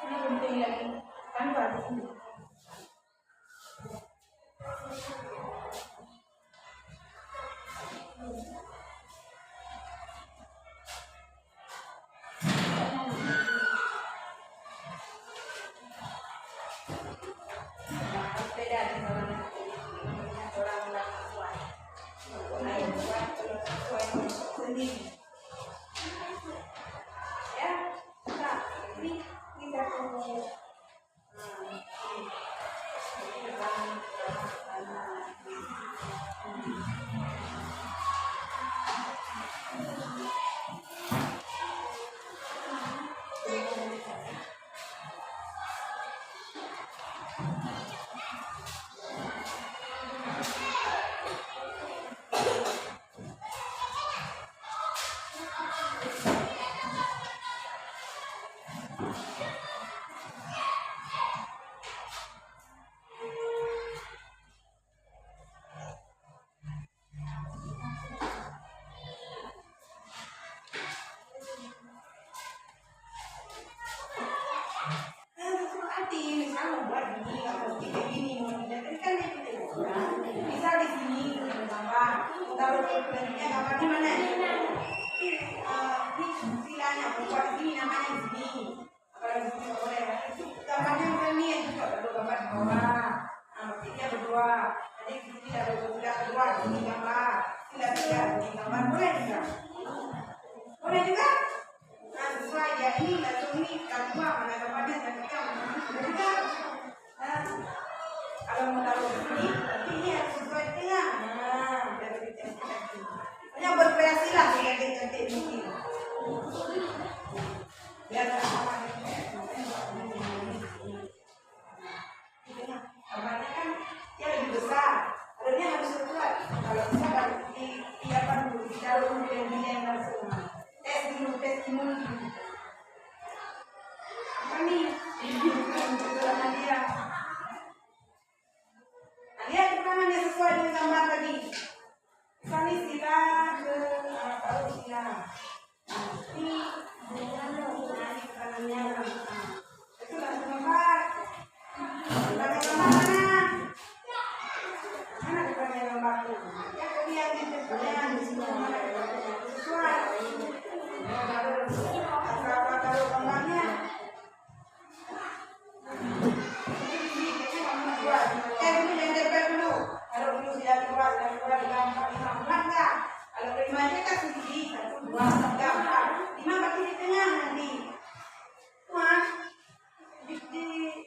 Ini penting lagi. Kan baru ini. Lalu selanjutnya gambarnya mana? Ini silanya, bukan di sini namanya di sini. Kalau di sini boleh. Gambarnya ini yang juga ada gambar di bawah. Maksudnya berdua. Jadi di sini ada berdua, di sini gambar. Sila tiga, ini gambar boleh juga. Boleh juga. Nah sesuai ya ini langsung ini kedua mana gambarnya dan tiga mana boleh juga. Kalau mau taruh di sini, ini harus sesuai tengah. Nah, biar lebih cantik. Hanya berkreasi lah biar cantik mungkin. Biar sama gambarnya kan dia lebih besar. Adanya harus sesuai. Kalau bisa kan diapakan dulu, ditaruh dulu yang langsung. Tes dulu. Apa nih? Ini dia. Lihat namanya sesuai dengan gambar tadi. Misalnya sila ke taruh sila. Ini kanannya. Itu langsung gambar. Gambar mana? Mana gambar itu? Ya kemudian ditempelkan di sini sesuai. Apa taruh gambarnya? Ini ditempel dulu. Kalau dulu sudah keluar gampang 5 enggak? Kalau 5 aja kan sendiri 1, 2 gampang. 5 berarti di tengah nanti. Mas, di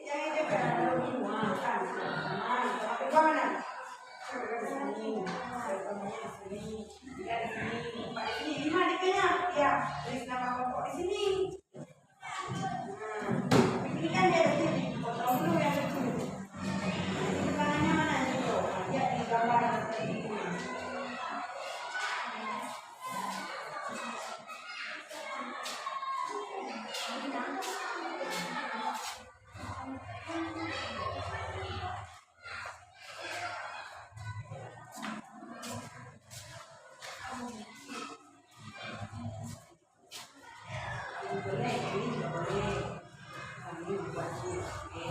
yang ini ditempel kalau 5 kan. Nah, kedua mana? Sini. Ya di sini. 5 di tengah. Ya, tulis nama pokok di sini. Nah, ini kan dia di sini. Potong dulu yang itu. Tangannya mana itu? Ya di gambar seperti ini. Boleh, ini juga boleh. Ini buat sih. Oke.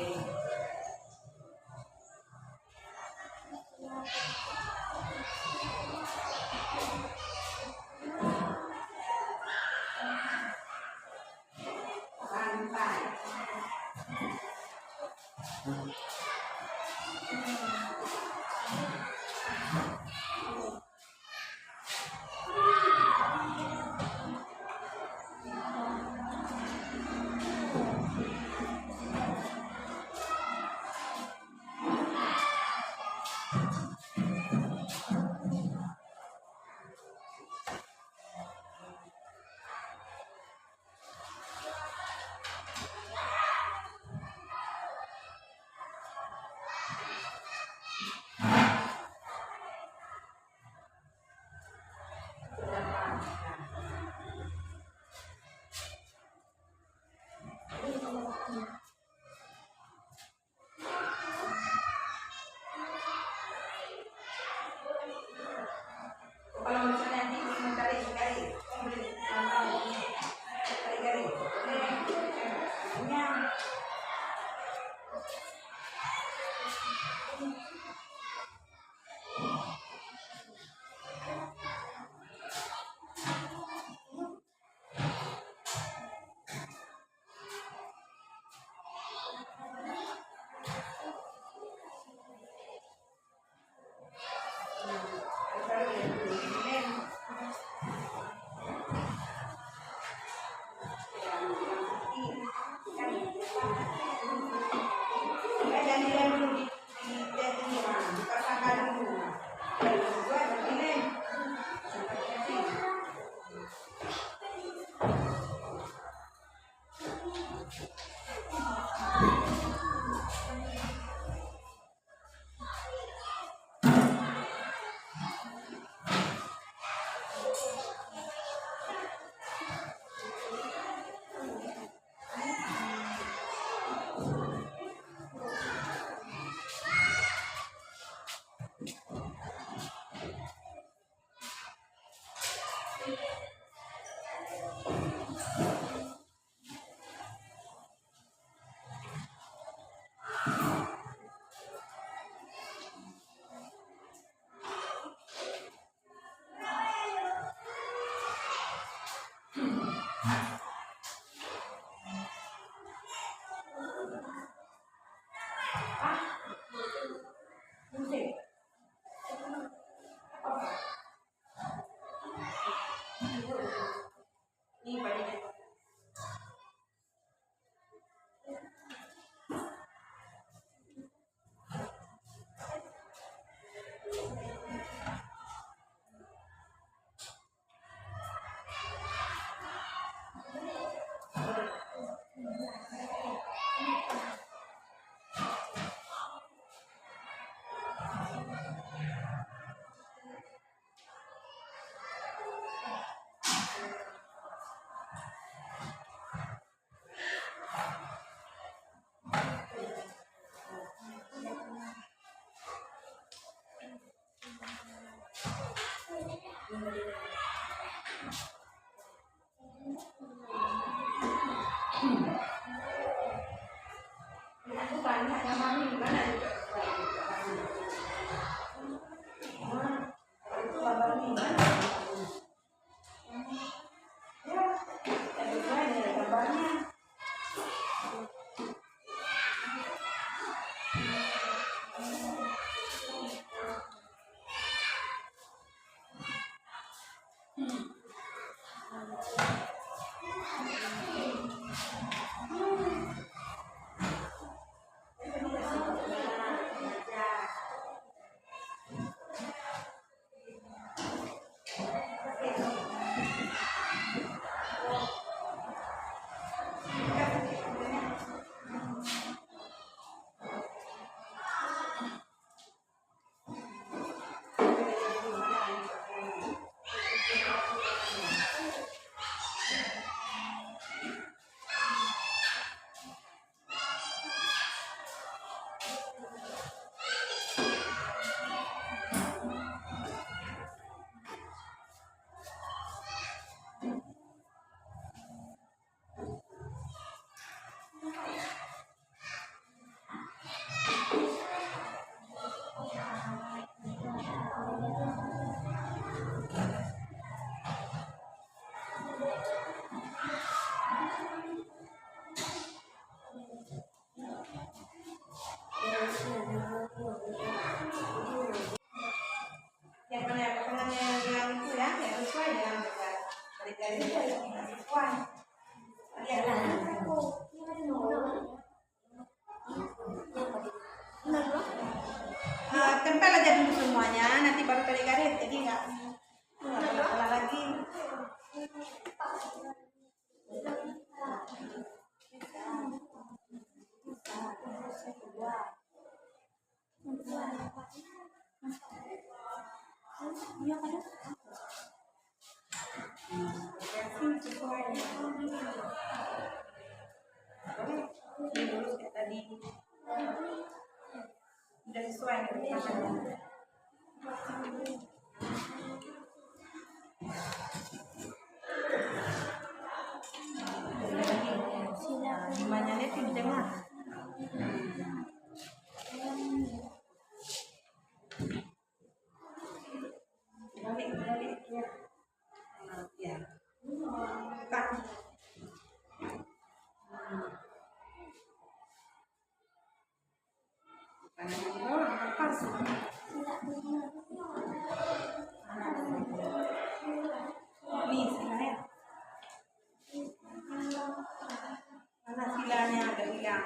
sesuai. Lihat. Tempel aja dulu semuanya, nanti baru karet, jadi nggak salah lagi. Ini dulu kayak tadi. Udah sesuai dengan makanannya. Gimana nih di tengah? Balik ya. Ya. Kan. Nih silanya. Mana silanya ada hilang.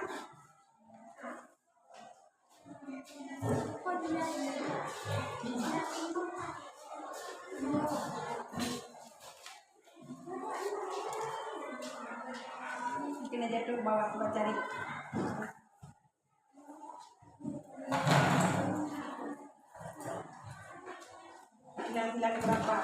Mungkin aja tuh bawa coba cari. Sila berapa?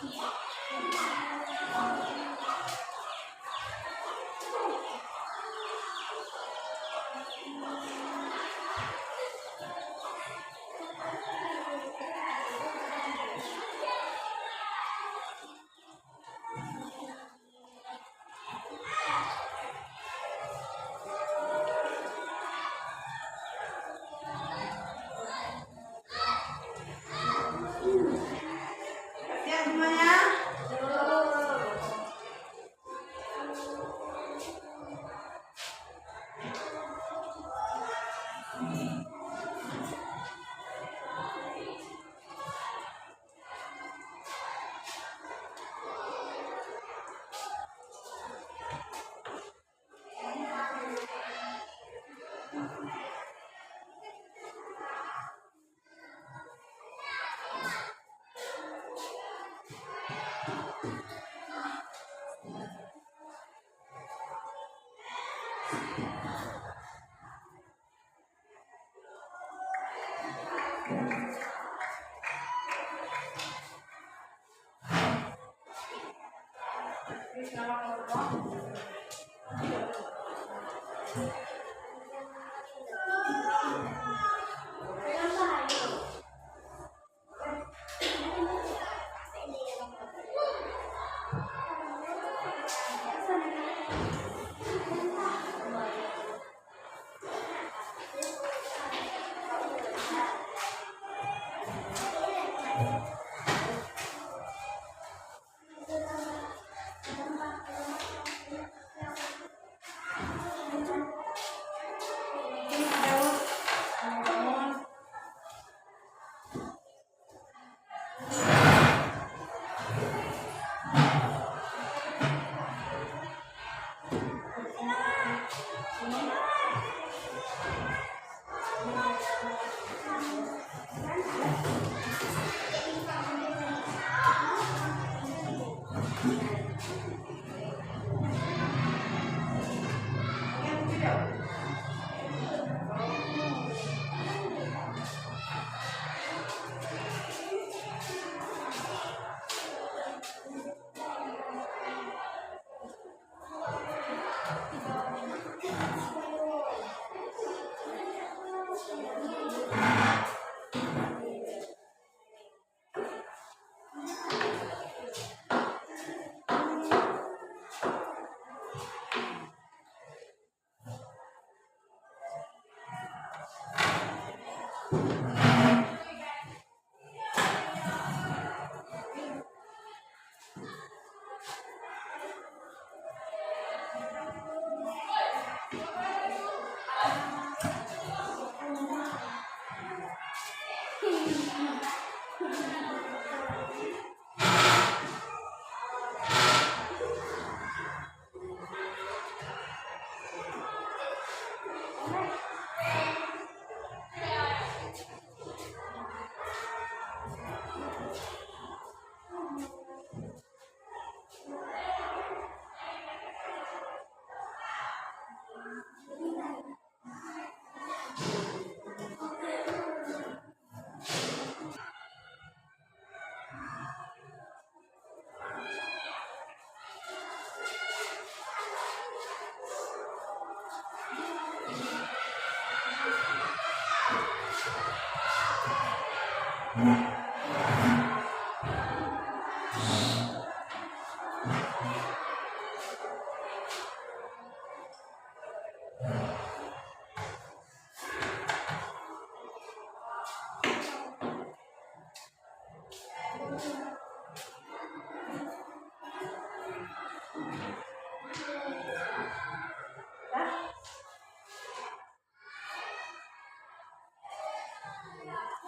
Siap semuanya?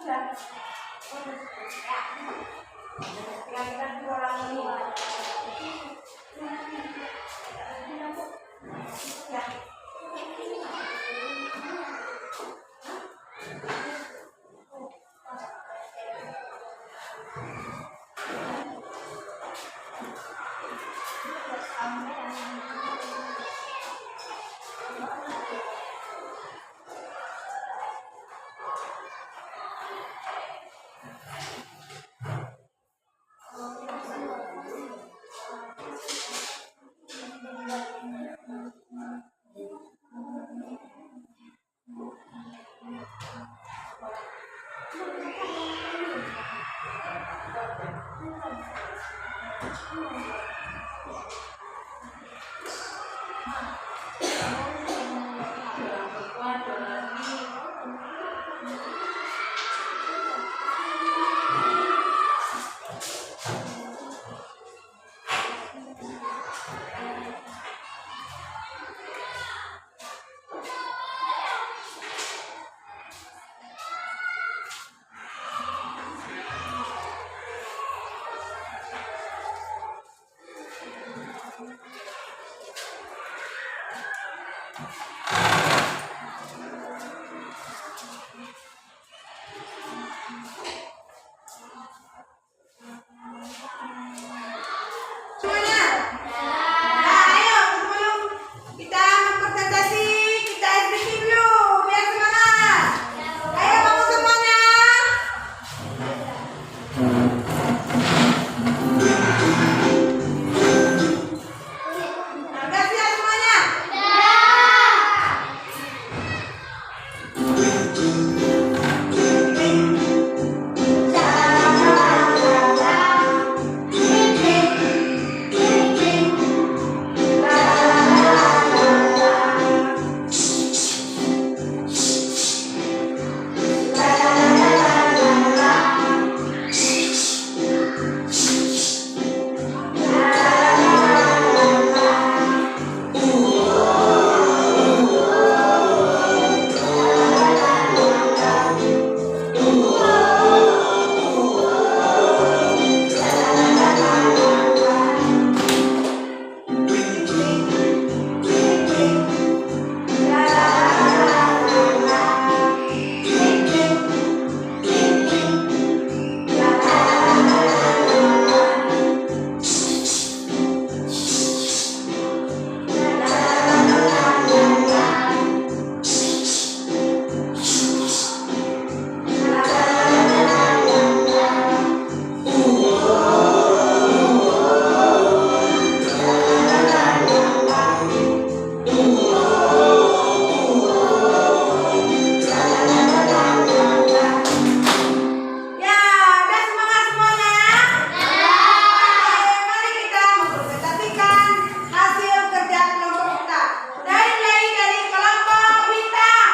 Sudah. Semuanya. Nah, ayo sebelum kita presentasi, kita SBC dulu biar semangat. Ayo kamu semuanya. Udah siap semuanya? Ya, udah semangat semuanya? Oke, mari kita mempresentasikan hasil kerja kelompok kita. Dari kelompok bintang.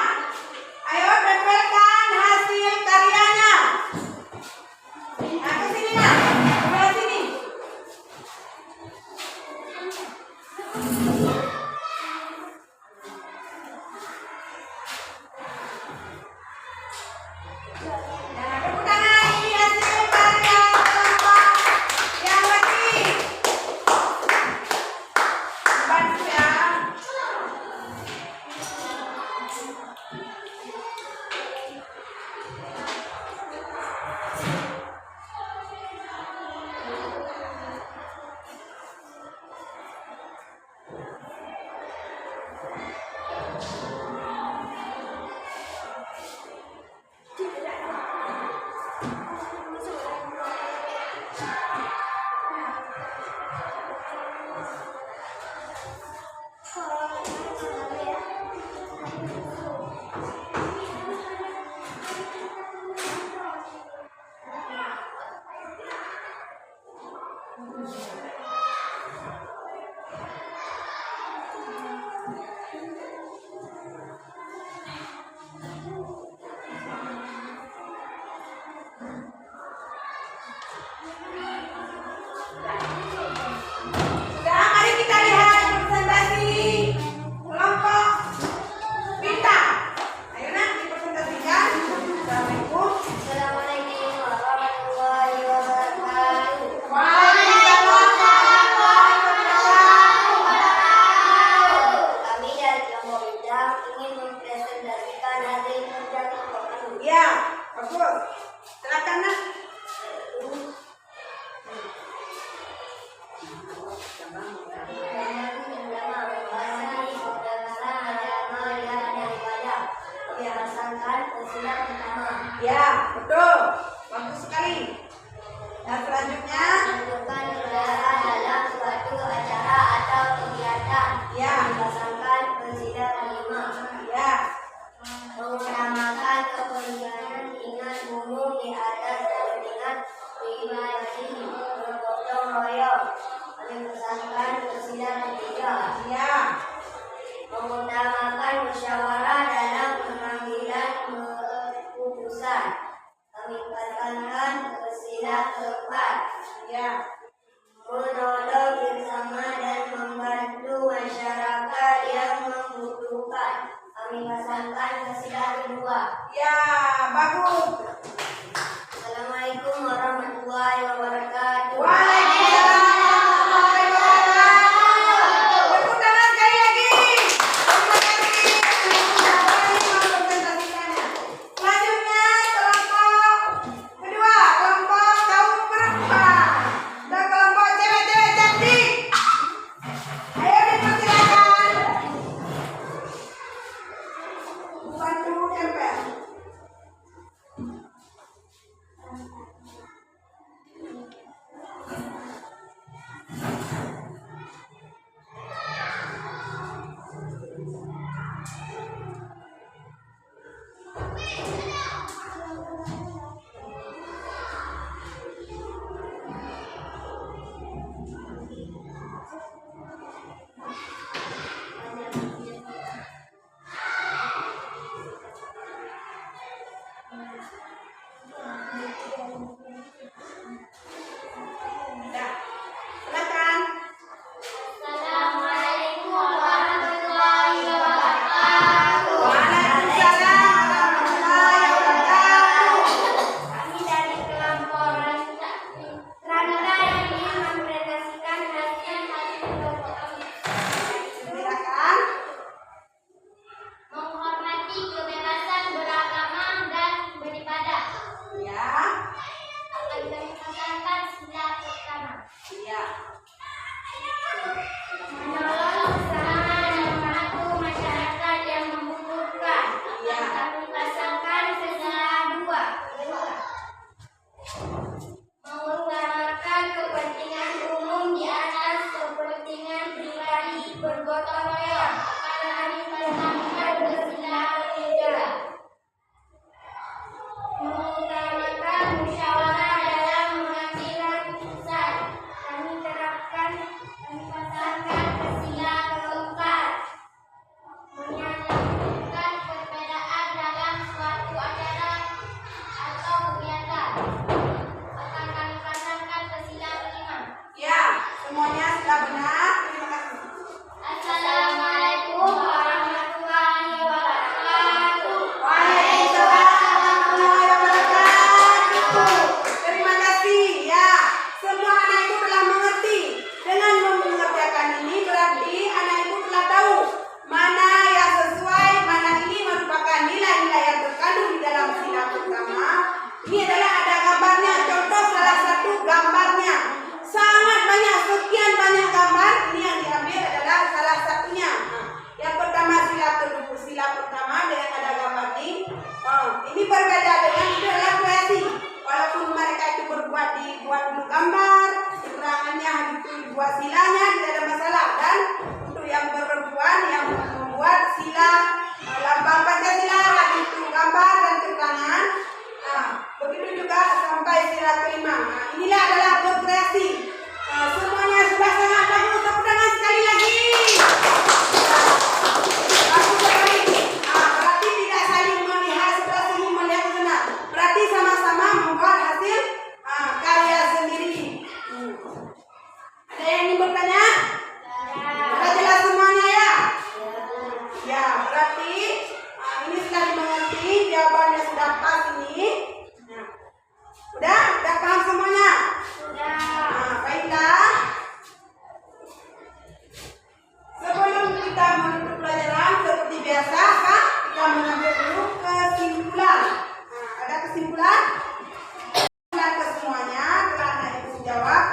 Ayo tampilkan hasil karyanya. Nah, ke sini nah, sebelah sini. Nah, tepuk tangan, ini hasil karya kelompok yang lagi. Bantu ya. Sekarang mari kita lihat presentasi kelompok bintang. Ayo nak dipresentasikan. Assalamualaikum. Assalamualaikum warahmatullahi wabarakatuh. Waalaikumsalam warahmatullahi wabarakatuh. Kami dari kelompok bintang ingin mempresentasikan hasil kerja kelompok kami. Ya, bagus. Silakan nak. Ya, betul. Bagus sekali. Dan selanjutnya, Menentukan kendala dalam suatu acara atau kegiatan. ya, Dipasangkan pensila kelima. ya, Mengutamakan kepentingan umum di atas kepentingan pribadi. Bergotong royong. pasangkan ke sidang ketiga. Ya. Mengutamakan musyawarah dalam pengambilan keputusan. Kami pasangkan ke sidang keempat. Ya. Menolong bersama dan membantu masyarakat yang membutuhkan. Kami pasangkan ke sidang kedua. Ya, bagus. Assalamualaikum warahmatullahi wabarakatuh. Waalaikumsalam warahmatullahi wabarakatuh. Tepuk tangan sekali lagi. Terima kasih. Presentasikannya. Selanjutnya kelompok kedua, kelompok kaum perempuan. Dan kelompok cewek-cewek cantik. Ayo dipersilakan. Bantu tempel. Dah. Silakan. Assalamualaikum warahmatullahi wabarakatuh. Waalaikumsalam warahmatullahi wabarakatuh. Kami dari kelompok Randa yang ingin mempresentasikan hasil kelompok kami. Silakan. Menghormati kebebasan beragama dan beribadah. Ya. Akan kami pasangkan sila pertama. Ya. Menolong bersama dan membantu masyarakat yang membutuhkan. Ya. Kami pasangkan sila dua. Mengutamakan kepentingan umum di atas kepentingan pribadi bergotong royong. Kami pasangkan sila ketiga. Mengutamakan musyawarah dalam mengambil keputusan. Kami pasangkan ke sila keempat. Menyatukan perbedaan dalam suatu acara atau kegiatan. Akan kami pasangkan ke sila kelima. Ya, semuanya sudah benar. Terima kasih. Assalamualaikum warahmatullahi wabarakatuh. Waalaikumsalam warahmatullahi wabarakatuh. Terima kasih. Ya, semua anak ibu telah mengerti. Dengan mengerjakan ini berarti anak ibu telah tahu mana yang sesuai, mana ini merupakan nilai-nilai yang terkandung di dalam sila pertama. Ini adalah ada gambarnya. Contoh salah satu gambarnya. Sangat banyak, sekian banyak gambar. Ini yang diambil adalah salah satunya. Nah, yang pertama sila pertama dengan ada gambar ini. Ini berbeda dengan itu adalah kreasi. Walaupun mereka itu dibuat dulu gambar, keterangannya habis itu dibuat silanya, tidak ada masalah. Dan untuk yang perempuan yang membuat sila lambang Pancasila, habis itu gambar dan keterangan. Begitu juga sampai sila kelima. Inilah adalah berkreasi. Semuanya sudah sangat bagus. Tepuk tangan sekali lagi. Bagus sekali. Berarti tidak saling melihat sebelah sini melihat ke sana. Berarti sama-sama membuat hasil karya sendiri. Ada yang ingin bertanya? Sudah jelas semuanya ya? Ya, berarti ini sudah dimengerti. Jawabannya sudah pas ini. Nah, udah paham semuanya? Baiklah. Sebelum kita menutup pelajaran seperti biasa, kita mengambil dulu kesimpulan. Ada kesimpulan? Dan ke semuanya telah anak ibu jawab.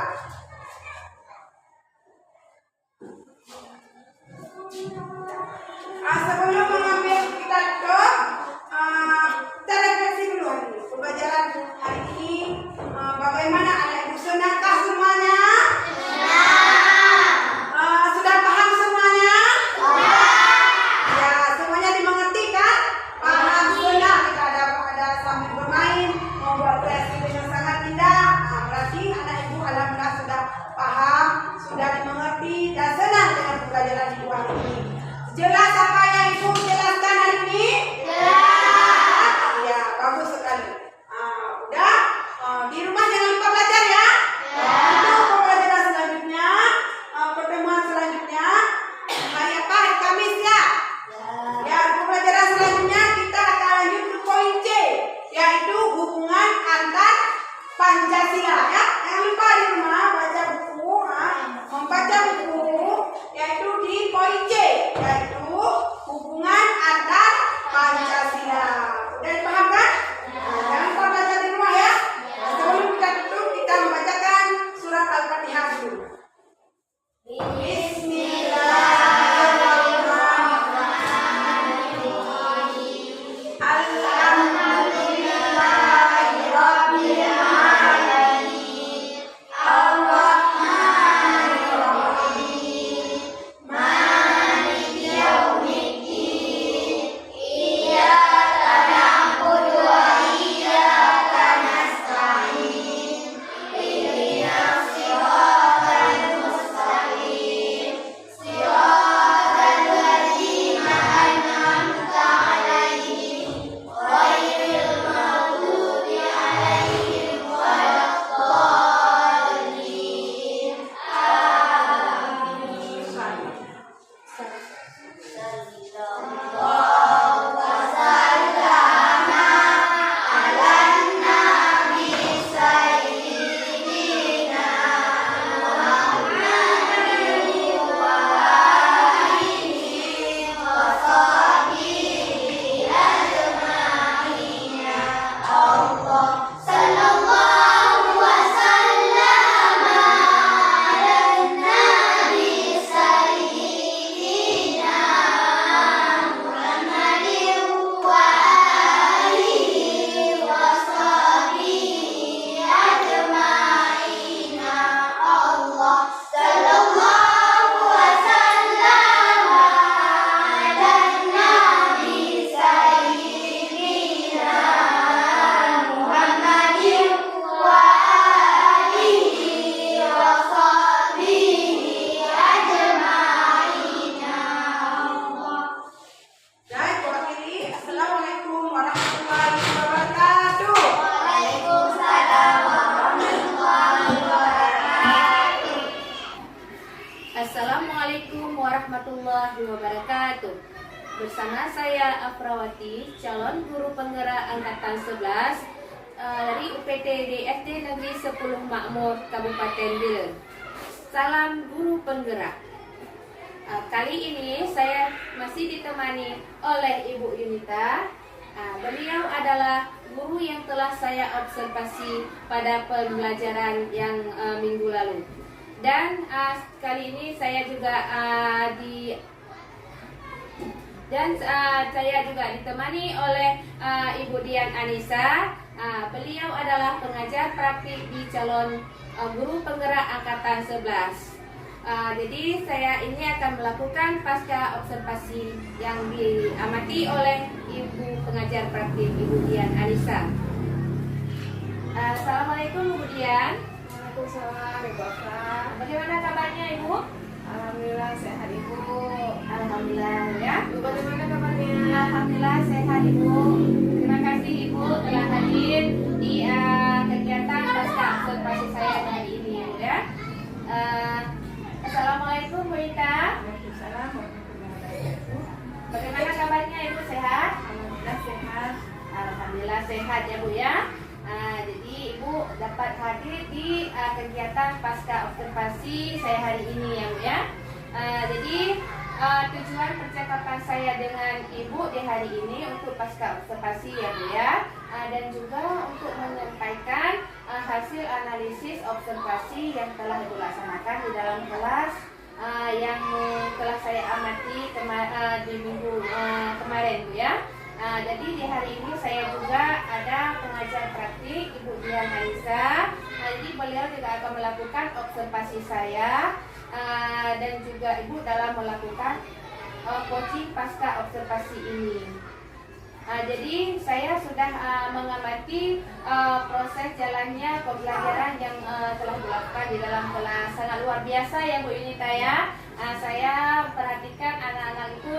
Assalamualaikum warahmatullahi wabarakatuh. Bersama saya Afrawati, calon guru penggerak angkatan 11 dari UPTD SD Negeri 10 Makmur, Kabupaten Biren. Salam guru penggerak. Kali ini saya masih ditemani oleh Ibu Yunita. Beliau adalah guru yang telah saya observasi pada pembelajaran yang minggu lalu. Dan kali ini saya juga saya juga ditemani oleh Ibu Dian Anissa. Beliau adalah pengajar praktik di calon guru penggerak angkatan 11. Jadi saya ini akan melakukan pasca observasi yang diamati oleh Ibu pengajar praktik Ibu Dian Anissa. Assalamualaikum Ibu Dian. Waalaikumsalam, Ibu Afra. Bagaimana kabarnya Ibu? Alhamdulillah sehat Ibu. Alhamdulillah ya. Ibu bagaimana kabarnya? Alhamdulillah sehat Ibu. Terima kasih Ibu telah hadir di kegiatan pasca observasi saya hari ini ya. Assalamualaikum Bu Ita. Waalaikumsalam warahmatullahi wabarakatuh. Bagaimana kabarnya Ibu, sehat? Alhamdulillah sehat. Alhamdulillah sehat ya Bu ya. Jadi Ibu dapat hadir di kegiatan pasca observasi saya hari ini ya Bu ya. Jadi tujuan percakapan saya dengan Ibu di hari ini untuk pasca observasi ya Bu ya, dan juga untuk menyampaikan hasil analisis observasi yang telah Ibu laksanakan di dalam kelas yang telah saya amati di minggu kemarin Bu ya. Jadi di hari ini saya juga ada pengajar praktik Ibu Dian Anissa. Jadi beliau juga akan melakukan observasi saya dan juga Ibu dalam melakukan coaching pasca observasi ini. Jadi saya sudah mengamati proses jalannya pembelajaran yang telah dilakukan di dalam kelas. Sangat luar biasa ya Bu Yunita ya. Saya perhatikan anak-anak itu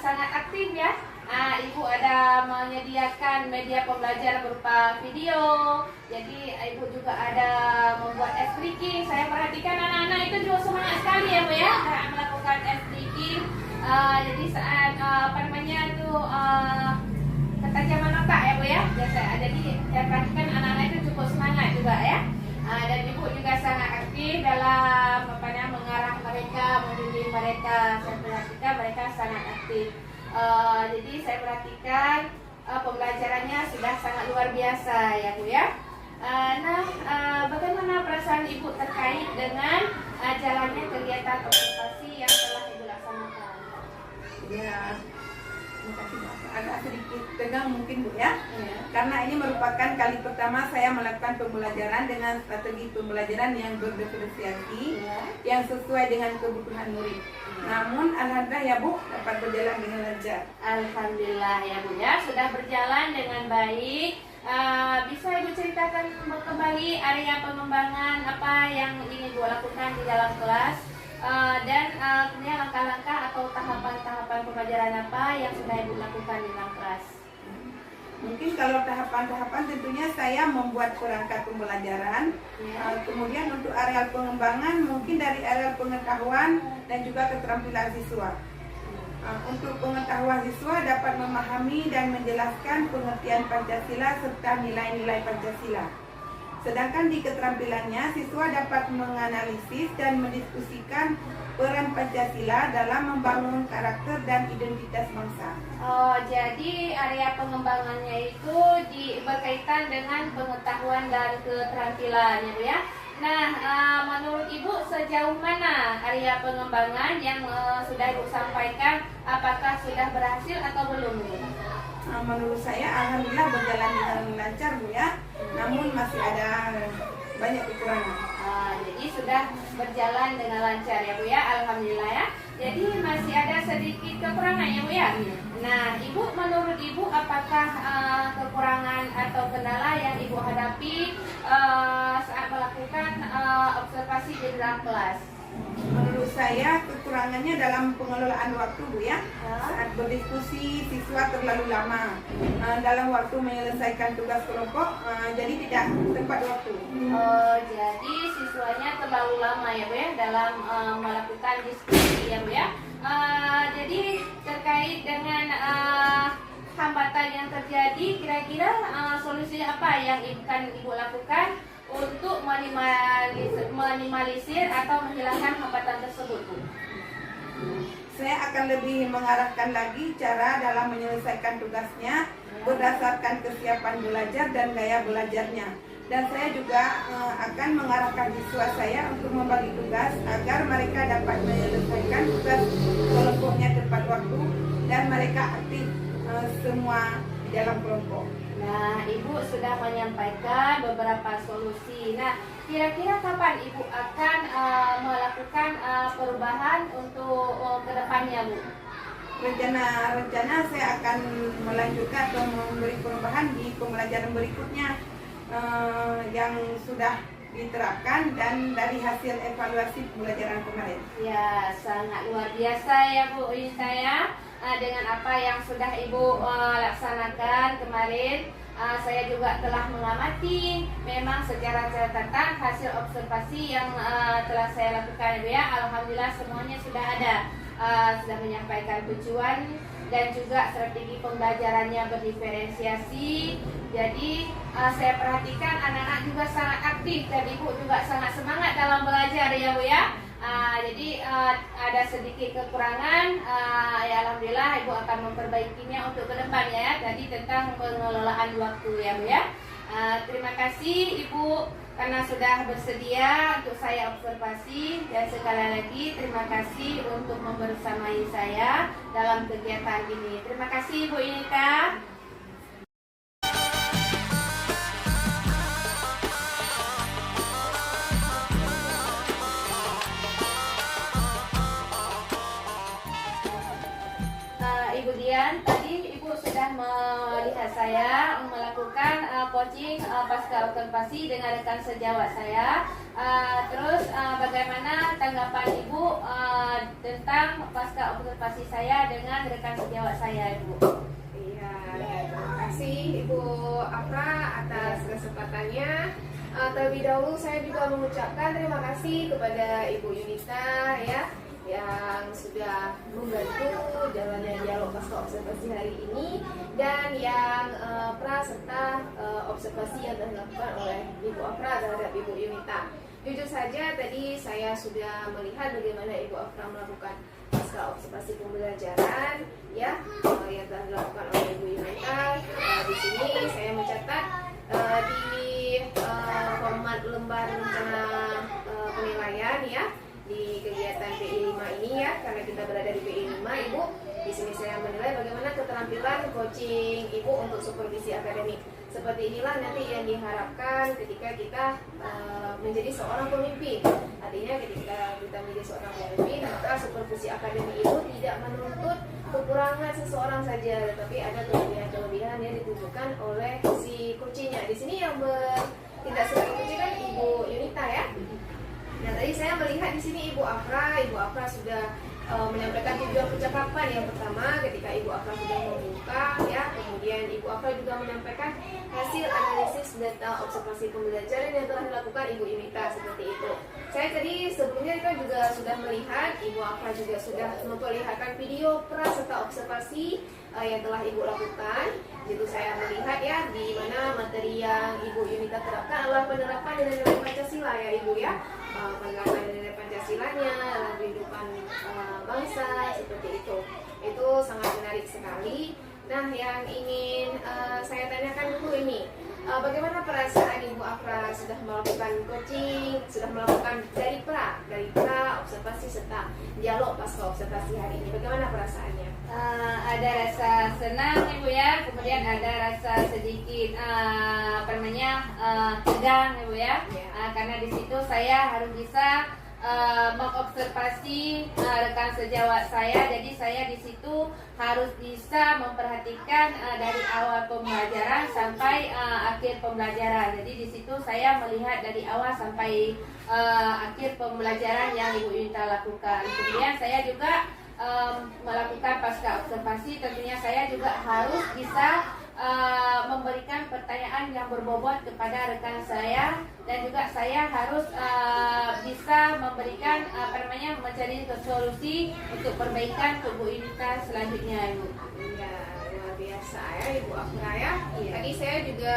sangat aktif ya. Ibu ada menyediakan media pembelajaran berupa video. Jadi Ibu juga ada membuat S-Breaking. Saya perhatikan anak-anak itu juga semangat sekali ya Bu ya, melakukan S-Breaking. Jadi saat ketajaman otak ya Bu ya. Jadi saya perhatikan anak-anak itu cukup semangat juga ya. Dan Ibu juga sangat aktif dalam mengarah mereka, membimbing mereka. Saya perhatikan mereka sangat aktif. Jadi saya perhatikan pembelajarannya sudah sangat luar biasa ya Bu ya. Bagaimana perasaan Ibu terkait dengan jalannya kegiatan observasi yang telah Ibu laksanakan? Ya, terima kasih Bu. Agak sedikit tegang mungkin Bu ya. Ya. Karena ini merupakan kali pertama saya melakukan pembelajaran dengan strategi pembelajaran yang berdiferensiasi, yang sesuai dengan kebutuhan murid. Namun alhamdulillah ya Bu, dapat berjalan dengan lancar. Alhamdulillah ya Bu ya, sudah berjalan dengan baik. Bisa Ibu ceritakan kembali area pengembangan apa yang ingin Ibu lakukan di dalam kelas, dan kemudian langkah-langkah atau tahapan-tahapan pembelajaran apa yang sudah Ibu lakukan di dalam kelas? Mungkin kalau tahapan-tahapan tentunya saya membuat kerangka pembelajaran. Kemudian untuk areal pengembangan mungkin dari areal pengetahuan dan juga keterampilan siswa. Untuk pengetahuan siswa dapat memahami dan menjelaskan pengertian Pancasila serta nilai-nilai Pancasila. Sedangkan di keterampilannya siswa dapat menganalisis dan mendiskusikan peran Pancasila dalam membangun karakter dan identitas bangsa. Oh, jadi area pengembangannya itu berkaitan dengan pengetahuan dan keterampilan ya Bu ya. Nah, menurut Ibu sejauh mana area pengembangan yang sudah Ibu sampaikan, apakah sudah berhasil atau belum Bu? Menurut saya alhamdulillah berjalan dengan lancar Bu ya. Namun masih ada banyak kekurangan. Jadi sudah berjalan dengan lancar ya Bu ya, alhamdulillah ya. Jadi masih ada sedikit kekurangan ya Bu ya. Nah, Ibu, menurut Ibu apakah kekurangan atau kendala yang Ibu hadapi saat melakukan observasi di dalam kelas? Menurut saya kekurangannya dalam pengelolaan waktu Bu ya. Saat berdiskusi siswa terlalu lama dalam waktu menyelesaikan tugas kelompok, jadi tidak tepat waktu. Oh, jadi siswanya terlalu lama ya Bu ya dalam melakukan diskusi ya Bu ya. Jadi terkait dengan hambatan yang terjadi, kira-kira solusi apa yang Ibu lakukan untuk minimalisir atau menghilangkan hambatan tersebut, Bu? Saya akan lebih mengarahkan lagi cara dalam menyelesaikan tugasnya berdasarkan kesiapan belajar dan gaya belajarnya. Dan saya juga akan mengarahkan siswa saya untuk membagi tugas agar mereka dapat menyelesaikan tugas kelompoknya tepat waktu dan mereka aktif semua di dalam kelompok. Nah, Ibu sudah menyampaikan beberapa solusi. Nah, kira-kira kapan Ibu akan melakukan perubahan untuk kedepannya, Bu? Rencana saya akan melanjutkan atau memberi perubahan di pembelajaran berikutnya yang sudah diterapkan dan dari hasil evaluasi pembelajaran kemarin. Ya, sangat luar biasa ya Bu ini saya dengan apa yang sudah Ibu laksanakan kemarin. Saya juga telah mengamati memang secara catatan hasil observasi yang telah saya lakukan ya. Alhamdulillah semuanya sudah ada, sudah menyampaikan tujuan dan juga strategi pembelajarannya berdiferensiasi. Jadi saya perhatikan anak-anak juga sangat aktif dan Ibu juga sangat semangat dalam belajar ya Bu ya. Jadi ada sedikit kekurangan, ya alhamdulillah Ibu akan memperbaikinya untuk ke depan ya. Tadi tentang pengelolaan waktu ya Bu ya. Terima kasih Ibu karena sudah bersedia untuk saya observasi, dan sekali lagi terima kasih untuk membersamai saya dalam kegiatan ini. Terima kasih Bu Yunita. Ibu Dian, tadi Ibu sudah melihat saya melakukan coaching pasca observasi dengan rekan sejawat saya. Terus bagaimana tanggapan Ibu tentang pasca observasi saya dengan rekan sejawat saya, Ibu? Iya, terima kasih Ibu Afra atas kesempatannya. Terlebih dahulu saya juga mengucapkan terima kasih kepada Ibu Yunita ya, yang sudah membantu jalannya dialog pasca observasi hari ini dan yang praserta observasi yang telah dilakukan oleh Ibu Afra terhadap Ibu Yunita. Jujur saja tadi saya sudah melihat bagaimana Ibu Afra melakukan pasca observasi pembelajaran ya yang telah dilakukan oleh Ibu Yunita. Di sini saya mencatat di format lembar rencana penilaian ya di kegiatan PI 5 ini ya, karena kita berada di PI 5 Ibu. Di sini saya menilai bagaimana keterampilan coaching Ibu untuk supervisi akademik. Seperti inilah nanti yang diharapkan ketika kita menjadi seorang pemimpin. Artinya ketika kita menjadi seorang pemimpin, maka supervisi akademik itu tidak menuntut kekurangan seseorang saja, tetapi ada kelebihan-kelebihan yang ditunjukkan oleh si coachingnya. Di sini yang bertindak sebagai coaching kan Ibu Yunita ya. Nah, tadi saya melihat di sini Ibu Afra sudah menyampaikan tujuan percakapan. Yang pertama ketika Ibu Afra sudah membuka ya, kemudian Ibu Afra juga menyampaikan hasil analisis data observasi pembelajaran yang telah dilakukan Ibu Yunita seperti itu. Saya tadi sebelumnya kan juga sudah melihat Ibu Afra juga sudah memperlihatkan video praserta observasi yang telah Ibu lakukan. Itu saya melihat ya di mana materi yang Ibu Yunita terapkan adalah penerapan nilai-nilai Pancasila ya Ibu ya. Penerapan nilai Pancasilanya dalam kehidupan bangsa seperti itu sangat menarik sekali. Nah, yang ingin saya tanyakan dulu ini, bagaimana perasaan Ibu Afra sudah melakukan coaching, sudah melakukan dari pra observasi serta dialog pasca observasi hari ini, bagaimana perasaannya? Ada rasa senang Ibu ya, kemudian ada rasa sedikit tegang Ibu ya, karena di situ saya harus bisa mengobservasi rekan sejawat saya. Jadi saya di situ harus bisa memperhatikan dari awal pembelajaran sampai akhir pembelajaran. Jadi di situ saya melihat dari awal sampai akhir pembelajaran yang Ibu Yunita lakukan. Kemudian saya juga melakukan pasca observasi. Tentunya saya juga harus bisa memberikan pertanyaan yang berbobot kepada rekan saya, dan juga saya harus bisa memberikan mencari solusi untuk perbaikan tubuh Yunita selanjutnya, Ibu. Ya, luar biasa ya Ibu Afra ya. Tadi saya juga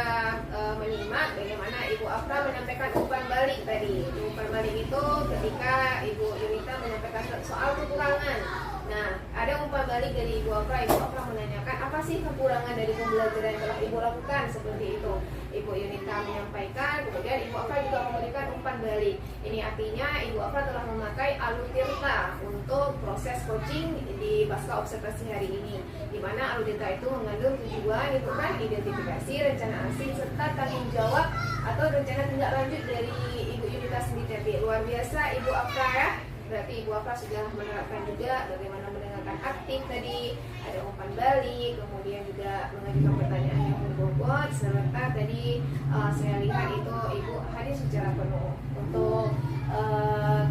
menyimak bagaimana Ibu Afra menyampaikan umpan balik tadi. Umpan balik itu ketika Ibu Yunita menyampaikan soal kekurangan. Nah, ada umpan balik dari Ibu Afra. Ibu Afra menanyakan apa sih kekurangan dari pembelajaran yang telah Ibu lakukan, seperti itu. Ibu Yunita menyampaikan, kemudian Ibu Afra juga memberikan umpan balik. Ini artinya Ibu Afra telah memakai Alutirta untuk proses coaching di pasca observasi hari ini, di mana Alutirta itu mengandung tujuan, itu kan identifikasi, rencana aksi, serta tanggung jawab atau rencana tindak lanjut dari Ibu Yunita sendiri. Luar biasa Ibu Afra ya. Berarti Ibu Afra sudah menerapkan juga bagaimana mendengarkan aktif tadi, ada umpan balik, kemudian juga mengajukan pertanyaan yang berbobot, serta tadi saya lihat itu Ibu hadir secara penuh untuk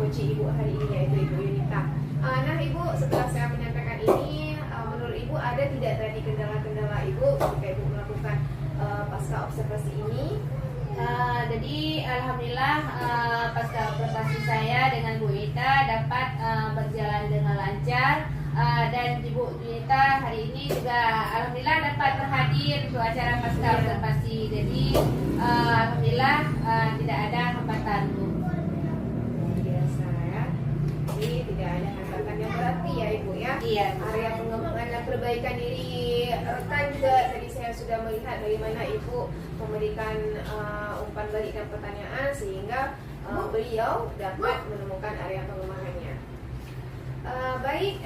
coaching Ibu hari ini, yaitu Ibu Yunita. Nah Ibu, setelah saya menyampaikan ini, menurut Ibu ada tidak tadi kendala-kendala Ibu ketika Ibu melakukan pasca observasi ini? Jadi alhamdulillah pasca observasi saya dengan Bu Yunita dapat berjalan dengan lancar, dan Ibu Yunita hari ini juga alhamdulillah dapat terhadir untuk acara pasca observasi. Jadi alhamdulillah tidak ada hambatan, Bu. Biasa ya. Jadi tidak ada hambatan yang berarti ya Ibu ya. Iya. Area pengembangan dan perbaikan diri rekan juga tadi saya sudah melihat bagaimana Ibu memberikan umpan balik dan pertanyaan sehingga beliau dapat menemukan area pengembangannya. Baik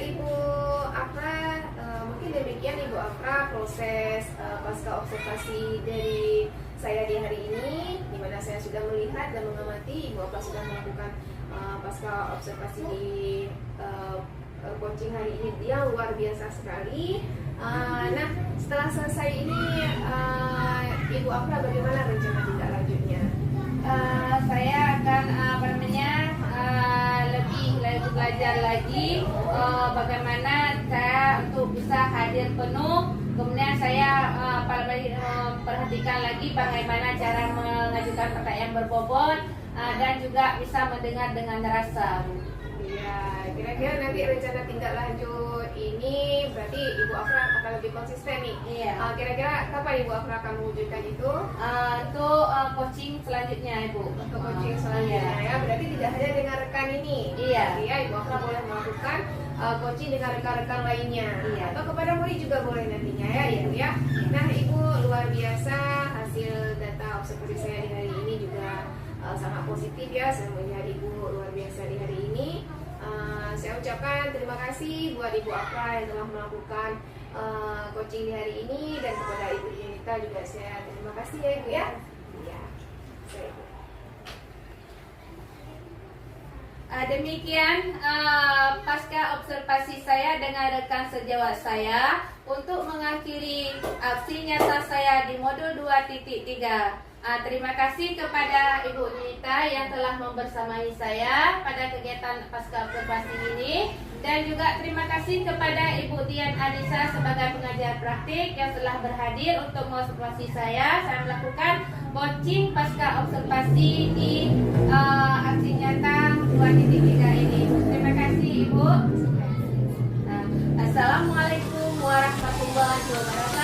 Ibu Afra, mungkin demikian Ibu Afra proses pasca observasi dari saya di hari ini, di mana saya sudah melihat dan mengamati Ibu Afra sudah melakukan pasca observasi di coaching hari ini yang luar biasa sekali. Nah, setelah selesai ini Ibu Afra bagaimana rencana tindak lanjutnya? Saya akan lebih belajar lagi bagaimana saya untuk bisa hadir penuh. Kemudian saya perhatikan lagi bagaimana cara mengajukan pertanyaan berbobot, dan juga bisa mendengar dengan rasa. Ya, kira-kira nanti rencana tindak lanjut ini berarti Ibu Afra akan lebih konsisten nih. Iya. Kira-kira kapan Ibu Afra akan mewujudkan itu? Untuk coaching selanjutnya, Ibu. Untuk coaching selanjutnya ya. Berarti tidak hanya dengan rekan ini. Iya. Ya, Ibu Afra boleh melakukan coaching dengan rekan-rekan lainnya. Iya. Atau kepada murid juga boleh nantinya ya, Ibu ya. Nah, Ibu luar biasa hasil data observasi saya di hari ini juga sangat positif ya. Saya melihat Ibu luar biasa di hari ini. Saya ucapkan terima kasih buat Ibu Afra yang telah melakukan coaching di hari ini, dan kepada Ibu Yunita juga saya terima kasih ya Ibu ya. Ya, demikian pasca observasi saya dengan rekan sejawat saya untuk mengakhiri aksi nyata saya di modul 2.3. Terima kasih kepada Ibu Yunita yang telah membersamai saya pada kegiatan pasca observasi ini, dan juga terima kasih kepada Ibu Dian Anissa sebagai pengajar praktik yang telah berhadir untuk mengobservasi saya. Saya melakukan coaching pasca observasi di aksi nyata 2.3 ini. Terima kasih Ibu. Assalamualaikum warahmatullahi wabarakatuh.